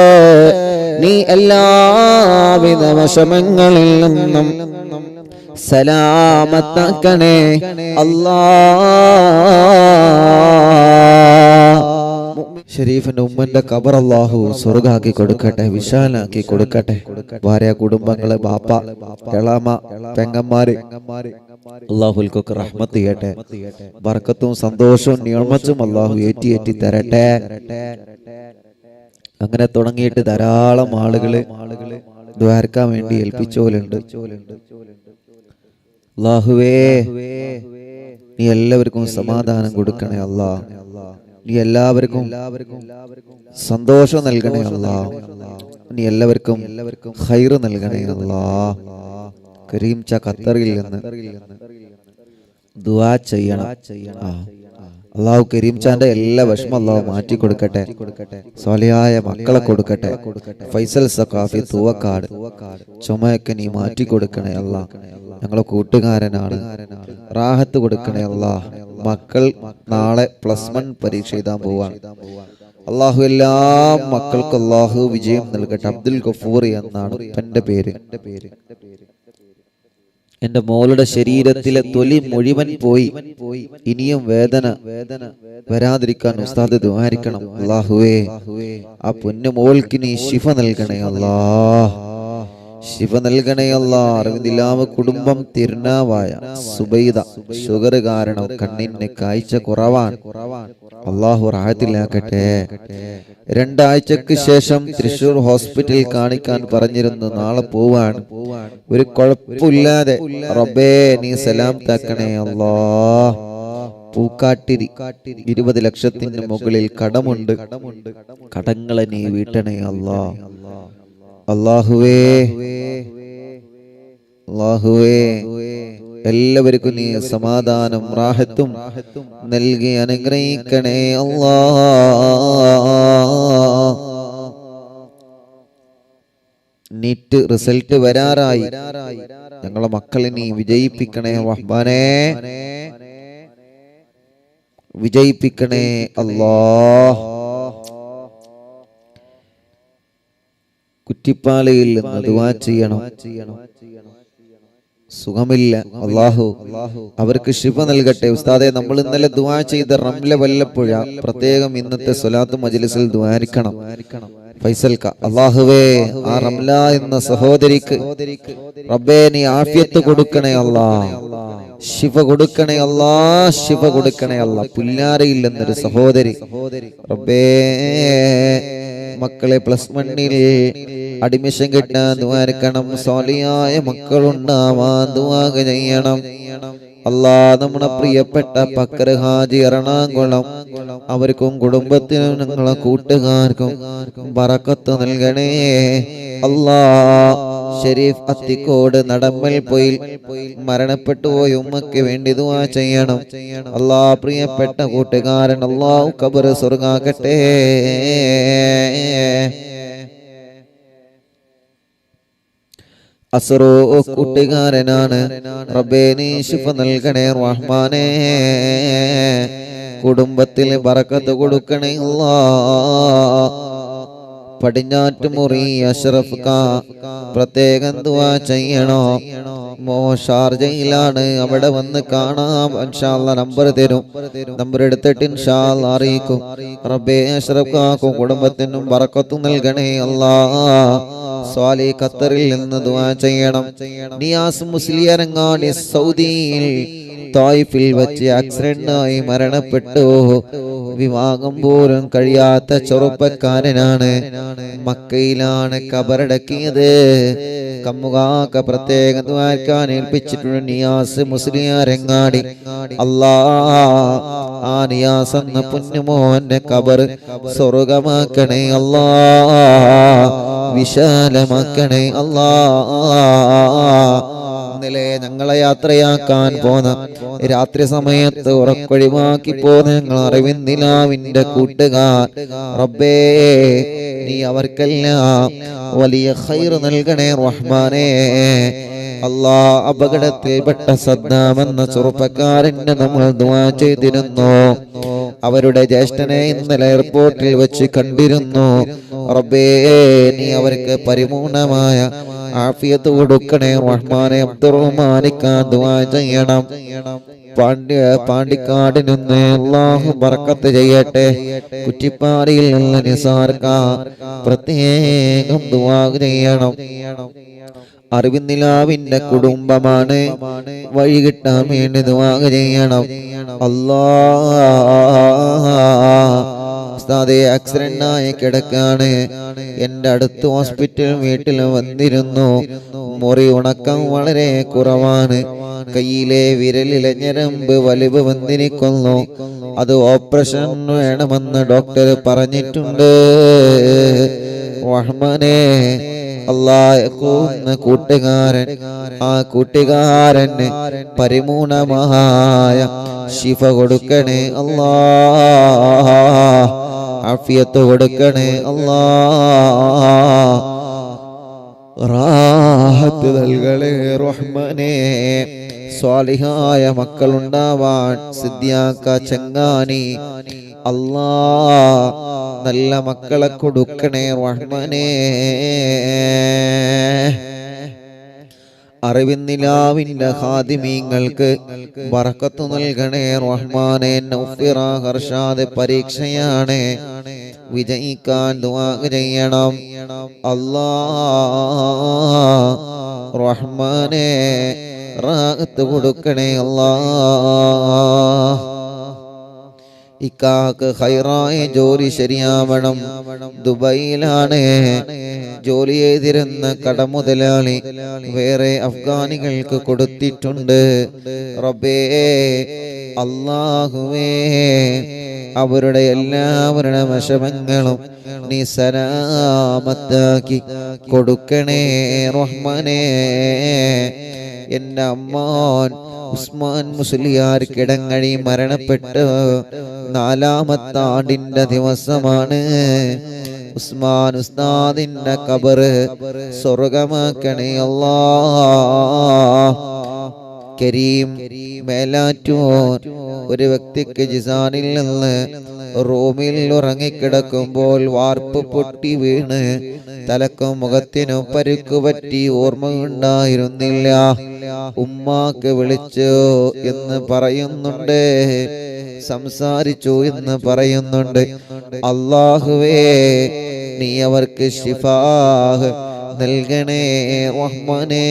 നീ എല്ലാവിധ വിഷമങ്ങളിൽ നിന്നും സലാമത്താക്കണേ അല്ലാ. ഷരീഫിന്റെ ഉമ്മന്റെ ഖബർ അല്ലാഹു സ്വർഗ്ഗാക്കി കൊടുക്കട്ടെ, വിശാലാക്കി കൊടുക്കട്ടെ. ഭാര്യ, കുടുംബങ്ങള്, ബാപ്പ, എളാമ, പെങ്ങന്മാര് അല്ലാഹുൽക്കൊക്കെ റഹ്മത്ത് ചെയ്യട്ടെ. ബർക്കത്തും സന്തോഷവും നിഅമത്തും അല്ലാഹു ഏറ്റി തരട്ടെ. അങ്ങനെ തുടങ്ങിയിട്ട് ധാരാളം ആളുകള് ദ്വാരക്കാൻ വേണ്ടി ഏൽപ്പിച്ചോലുണ്ട്. അല്ലാഹുവേ, നീ എല്ലാവർക്കും സമാധാനം കൊടുക്കണേ അല്ലാ. നീ എല്ലാവർക്കും സന്തോഷം നൽകണേ അല്ലാ. നീ എല്ലാവർക്കും ഖൈർ നൽകണേ അല്ലാ. കരീം ച ഖത്തറിൽ നിന്ന് ദുആ ചെയ്യണം. അല്ലാഹു കരീം ചാന്റെ എല്ലാ വിഷമം അല്ലാഹു മാറ്റി കൊടുക്കട്ടെ. സ്വാലിഹായ മക്കളെ കൊടുക്കട്ടെ. ഫൈസൽ സഖാഫി തൂവക്കാട് ചുമയൊക്കെ നീ മാറ്റി കൊടുക്കണേ അല്ലാ. ഞങ്ങളെ കൂട്ടുകാരനാണ്, റാഹത്ത് കൊടുക്കണേ അല്ലാ. മക്കൾ നാളെ +1 പരീക്ഷ എഴുതാൻ പോവാണ്. അല്ലാഹു എല്ലാ മക്കൾക്കും അല്ലാഹു വിജയം നൽകട്ടെ. അബ്ദുൽ ഗഫൂർ എന്നാണ് എന്റെ പേര്. എന്റെ മോളുടെ ശരീരത്തിലെ തൊലി മുഴുവൻ പോയി. ഇനിയും വേദന വരാതിരിക്കാൻ ഉസ്താദ് ദുആരിക്കണം. അല്ലാഹുവേ, ആ പൊന്നു മോൾക്ക് നീ ശിഫ നൽകണേ അല്ലാ. ശിവ നൽകണേ അല്ലാ. അറിവിന്ദിലാവ് കുടുംബം തിരുനാവായ സുബൈദ ഷുഗർ കാരണം കണ്ണിന് കാഴ്ച കുറവാണ്. അള്ളാഹു റാഹത്തിലാക്കട്ടെ. 2 ആഴ്ചക്ക് ശേഷം തൃശൂർ ഹോസ്പിറ്റലിൽ കാണിക്കാൻ പറഞ്ഞിരുന്നു. നാളെ പോവാണ്. ഒരു കുഴപ്പമില്ലാതെ റബ്ബേ നീ സലാം താക്കണേ അല്ലാ. പൂക്കാട്ടിരി 20 ലക്ഷത്തിന് മുകളിൽ കടമുണ്ട്. കടങ്ങളെ നീ വീട്ടണേ അല്ലാ. അല്ലാഹുവേ അല്ലാഹുവേ എല്ലാവർക്കും നീ സമാധാനം റാഹത്തും നൽകി അനുഗ്രഹിക്കണേ അല്ലാ. NEET result വരാറായി. ഞങ്ങളെ മക്കളെ നീ വിജയിപ്പിക്കണേ റഹ്മാനേ, വിജയിപ്പിക്കണേ അല്ലാ. കുറ്റിപ്പാലയിൽ നിന്ന് ദുആ ചെയ്യണം. സുഖമില്ല, അല്ലാഹു അവർക്ക് ശിഫ നൽകട്ടെ. ഉസ്താദെ, നമ്മൾ ഇന്നലെ ദുആ ചെയ്ത റംല വല്ലപ്പുഴ പ്രത്യേകം ഇന്നത്തെ സ്വലാത്ത് മജ്ലിസിൽ ദുആരിക്കണം. ഫൈസൽക്ക, അല്ലാഹുവേ ആ റംല എന്ന സഹോദരിക്ക് റബ്ബേ നീ ആഫിയത്ത് കൊടുക്കണേ അല്ലാ, ശിഫ കൊടുക്കണേ അല്ലാ, ശിഫ കൊടുക്കണേ അല്ലാ. പുല്ലാരയിൽ എന്നൊരു സഹോദരി റബ്ബേ മക്കളെ +1 അഡ്മിഷൻ കിട്ടാൻ ദുആരിക്കണം. സ്വാലിഹായ മക്കളുണ്ടാവാൻ ദുആ ചെയ്യണം അല്ലാ. നമ്മുടെ പ്രിയപ്പെട്ട പക്കർ ഹാജി എറണാകുളം, അവർക്കും കുടുംബത്തിനും ഞങ്ങളെ കൂട്ടുകാർക്കും ബറക്കത്ത് നൽകണേ അല്ലാ. ഷരീഫ് അത്തിക്കോട് നടമ്മൽ പോയി മരണപ്പെട്ടു പോയി ഉമ്മക്ക് വേണ്ടി ദുആ ചെയ്യണം അല്ലാ. പ്രിയപ്പെട്ട കൂട്ടുകാരൻ അല്ലാഹു ഖബർ സ്വർഗ്ഗാക്കട്ടെ. അസ്റോ കൂട്ടുകാരനാണ്. റബ്ബേ നീ ശിഫ നൽകണേ റഹ്മാനേ, കുടുംബത്തിൽ ബറക്കത്ത് കൊടുക്കണേ അല്ലാ. പടിഞ്ഞാറ്റുമുറി അഷ്റഫ് ക പ്രത്യേകം ദുആ ചെയ്യണോ. ഷാർജയിലാണ്, അവിടെ വന്ന് കാണാം ഇൻഷാ അല്ലാഹ്. നമ്പർ തരും, നമ്പർ എടുത്തിട്ട് ഇൻഷാ അല്ലാഹ് അറിയിക്കും. റബ്ബേ അഷ്റഫ് കാക്കും കുടുംബത്തിനും ബറക്കത്തും നൽകണേ അല്ലാ. സ്വാലി ഖത്തറിൽ നിന്ന് ദുആ ചെയ്യണം. നിയാസ് മുസ്ലിയാരങ്ങാടി സൗദിയിൽ തായിഫിൽ വെച്ച് ആക്സിഡന്റായി മരണപ്പെട്ടു. വിവാഹം പോലും കഴിയാത്ത ചെറുപ്പക്കാരനാണ്. മക്കയിലാണ് ഖബറടക്കിയത്. കമ്മുകാക്ക പ്രത്യേകം ദ്വാരക്കാൻ ഏൽപ്പിച്ചിട്ടുണ്ട്. നിയാസ് മുസ്ലിയാരങ്ങാടി അല്ലാ, ആ നിയാസ് എന്ന പുണ്യമോന്റെ ഖബർ സ്വർഗമാക്കണേ അല്ലാ, വിശാലമാക്കണേ അല്ലാ. ഇന്നലെ ഞങ്ങളെ യാത്രയാക്കാൻ പോന്ന രാത്രി സമയത്ത് ഉറക്കൊഴിവാക്കി പോന്ന ഞങ്ങൾ അറിവിന്ദിലാവിന്റെ കൂട്ടുകാർ റബ്ബേ നീ അവർക്കെല്ലാം വലിയ ഖൈർ നൽകണേ റഹ്മാനേ അല്ലാ. അപകടത്തിൽപ്പെട്ട സദ്ദാം എന്ന ചെറുപ്പക്കാരന് നമ്മൾ ദുആ ചെയ്തിരുന്നു. അവരുടെ ജ്യേഷ്ഠനെ ഇന്നലെ എയർപോർട്ടിൽ വെച്ച് കണ്ടിരുന്നു. റബ്ബേ നീ അവർക്ക് പരിപൂർണമായ ആഫിയത്ത് കൊടുക്കണേ റഹ്മാനെ. അബ്ദുറഹ്മാനിക്കാൻ ദുആ ചെയ്യണം. പാണ്ടിക്കാട് നിന്ന് അല്ലാഹു ബറക്കത്ത് ചെയ്യട്ടെ. കുറ്റിപ്പാടിയിൽ നിന്ന് നിസാർക്ക പ്രത്യേകം ദുആ ചെയ്യണം. അറിവിന്ദിലാവിന്റെ കുടുംബമാണ്, വഴി കിട്ടാൻ വേണ്ടി ദുആ ചെയ്യണം അല്ലാ. ഉസ്താദേ ആക്സിഡന്റായി കിടക്കാണ്. എന്റെ അടുത്ത് ഹോസ്പിറ്റൽ വീട്ടിൽ വന്നിരുന്നു. മുറി ഉണക്കം വളരെ കുറവാണ്. കയ്യിലെ വിരലിലെ ഞരമ്പ് വലിവ് വന്നിരിക്കുന്നു. അത് ഓപ്പറേഷൻ വേണമെന്ന് ഡോക്ടർ പറഞ്ഞിട്ടുണ്ട്. റഹ്മാനേ അല്ലാഹ് കൂട്ടുകാരൻ, ആ കൂട്ടുകാരന് പരിപൂർണമായ ശിഫ കൊടുക്കണേ അല്ലാ, ആഫിയത്ത് കൊടുക്കണേ അല്ലാ, റാഹത്ത് നൽകണേ റഹ്മാനേ. സ്വാലിഹായ മക്കളുണ്ടാവാൻ സിദ്ദിയാക്ക ചങ്ങാനി അല്ലാ നല്ല മക്കളെ കൊടുക്കണേ റഹ്മാനേ. അറിവിന്നിലാവിന്റെ ഖാദിമീങ്ങൾക്ക് ബറക്കത്ത് നൽകണേ റഹ്മാനെ. നൗഫിറ ഹർഷാദ് പരീക്ഷയാണ്, വിജയിക്കാൻ ദുആ ചെയ്യണം അല്ലാഹ്. റഹ്മാനെ റാഹത്ത് കൊടുക്കണേ അല്ലാഹ്. ഇക്കാക്ക് ഹൈറായ ജോലി ശരിയാവണം. ദുബൈയിലാണ് ജോലി ചെയ്തിരുന്ന കടമുതലാളി വേറെ അഫ്ഗാനികൾക്ക് കൊടുത്തിട്ടുണ്ട്. റബ്ബേ അല്ലാഹുവേ, അവരുടെ എല്ലാവരുടെ വിഷമങ്ങളും നീ സലാമത്താക്കി കൊടുക്കണേ റഹ്മാനേ. എൻ്റെ അമ്മാൻ ഉസ്മാൻ മുസ്ലിയാർ കിടങ്ങഴി മരണപ്പെട്ട് 4-ാമത്തെ ആണ്ടിന്റെ ദിവസമാണ്. ഉസ്മാൻ ഉസ്താദിന്റെ ഖബറ് സ്വർഗമാക്കണേ അല്ലാഹ്. കരീം മേലാറ്റൂർ ഒരു വ്യക്തിക്ക് ജിസാനിൽ നിന്ന് റൂമിൽ ഉറങ്ങിക്കിടക്കുമ്പോൾ വാർപ്പ് പൊട്ടി വീണ് തലക്കും മുഖത്തിനും പരുക്കുപറ്റി ഓർമ്മയുണ്ടായിരുന്നില്ല. ഉമ്മാക്ക് വിളിച്ചു എന്ന് പറയുന്നുണ്ട്, സംസാരിച്ചു എന്ന് പറയുന്നുണ്ട്. അല്ലാഹുവേ, നീ അവർക്ക് ശിഫാഹ് നൽകണേ റഹ്മാനേ.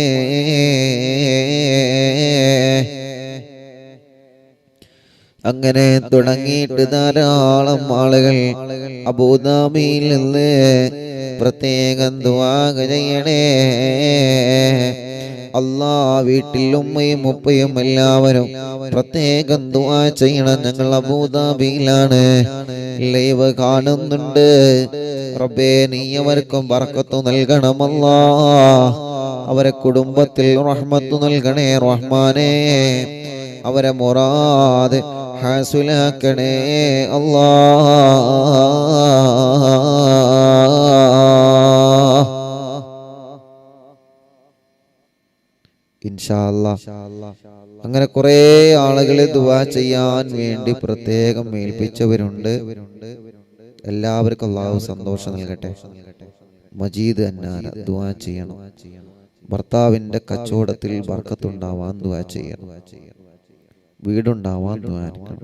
അങ്ങനെ തുടങ്ങിയിട്ട് ധാരാളം ആളുകൾ അബൂദാബിയിൽ നിന്ന് പ്രത്യേകം ദുആ ചെയ്യണേ അല്ലാ. വീട്ടിൽ ഉമ്മയും ഉപ്പയും എല്ലാവരും പ്രത്യേകം ദുആ ചെയ്യണം. ഞങ്ങൾ അബൂദാബിയിലാണ്, ലൈവ് കാണുന്നുണ്ട്. റബ്ബേ, നീ അവർക്കും ബർക്കത്ത് നൽകണം അല്ലാ. അവരെ കുടുംബത്തിൽ റഹ്മത്ത് നൽകണേ റഹ്മാനേ. അവരെ മുറാദ് ഹാസിലാക്കണേ അല്ലാ. ഇൻഷാ അല്ലാഹ്. അങ്ങനെ കുറെ ആളുകളെ ദുആ ചെയ്യാൻ വേണ്ടി പ്രത്യേകം ഏൽപ്പിച്ചവരുണ്ട്. എല്ലാവർക്കും അല്ലാഹു സന്തോഷം നൽകട്ടെ. മജീദ് അന്നാന ദുആ ചെയ്യണം. ഭർത്താവിന്റെ കച്ചവടത്തിൽ ബർക്കത്തുണ്ടാവാൻ ദുആ ചെയ്യണം. വീടുണ്ടാവാൻ ദുആ ചെയ്യണം.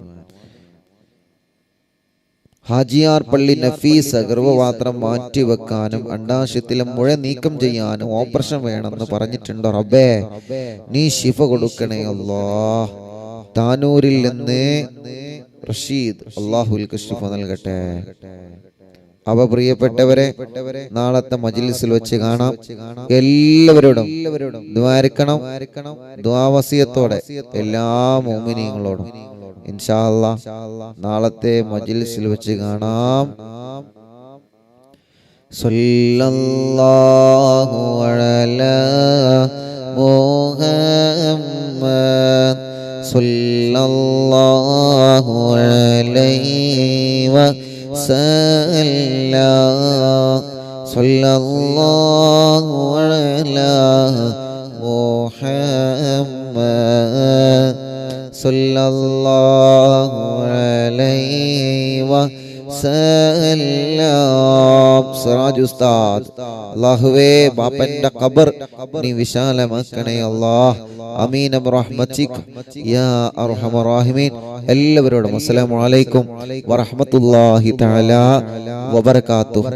ഹാജിയാർ പള്ളി നഫീസ് ഗർഭപാത്രം മാറ്റിവെക്കാനും അണ്ടാശയത്തിലെ മുഴ നീക്കം ചെയ്യാനും ഓപ്പറേഷൻ വേണമെന്ന് പറഞ്ഞിട്ടുണ്ട്. റബ്ബേ, നീ ശിഫ കൊടുക്കണേ അല്ലാഹ്. താനൂരിൽ നിന്ന് റഷീദ്, അല്ലാഹുൽക്ക് ശിഫ നൽകട്ടെ. അവ പ്രിയപ്പെട്ടവരെ, നാളത്തെ മജ്ലിസിൽ വെച്ച് കാണാം. എല്ലാവരോടും ദ്വാരിക്കണം, ദ്വാവസിയത്തോടെ എല്ലാ മുഅ്മിനീങ്ങളോടും ഇൻഷാ അല്ലാഹ്. നാളത്തെ മജ്ലിസിൽ വെച്ച് കാണാം. സല്ലല്ലാഹു അലാ മുഹമ്മദ് സല്ലല്ലാഹു അലൈഹി വസല്ലം സല്ലല്ലാഹു അലാ മുഹമ്മദ് സല്ലല്ലാഹു അലൈഹി വസല്ലം. സിറാജ് ഉസ്താദ്, അല്ലാഹുവേ, ബാപ്പന്റെ ഖബർ നീ വിശാലമാക്കണേ അല്ലാഹ്. ആമീൻ ബിറഹ്മതിക യാ അർഹമർ റഹീമീൻ. എല്ലാവരോടും അസ്സലാമു അലൈക്കും വറഹ്മത്തുള്ളാഹി തആല വബറകാതുഹു.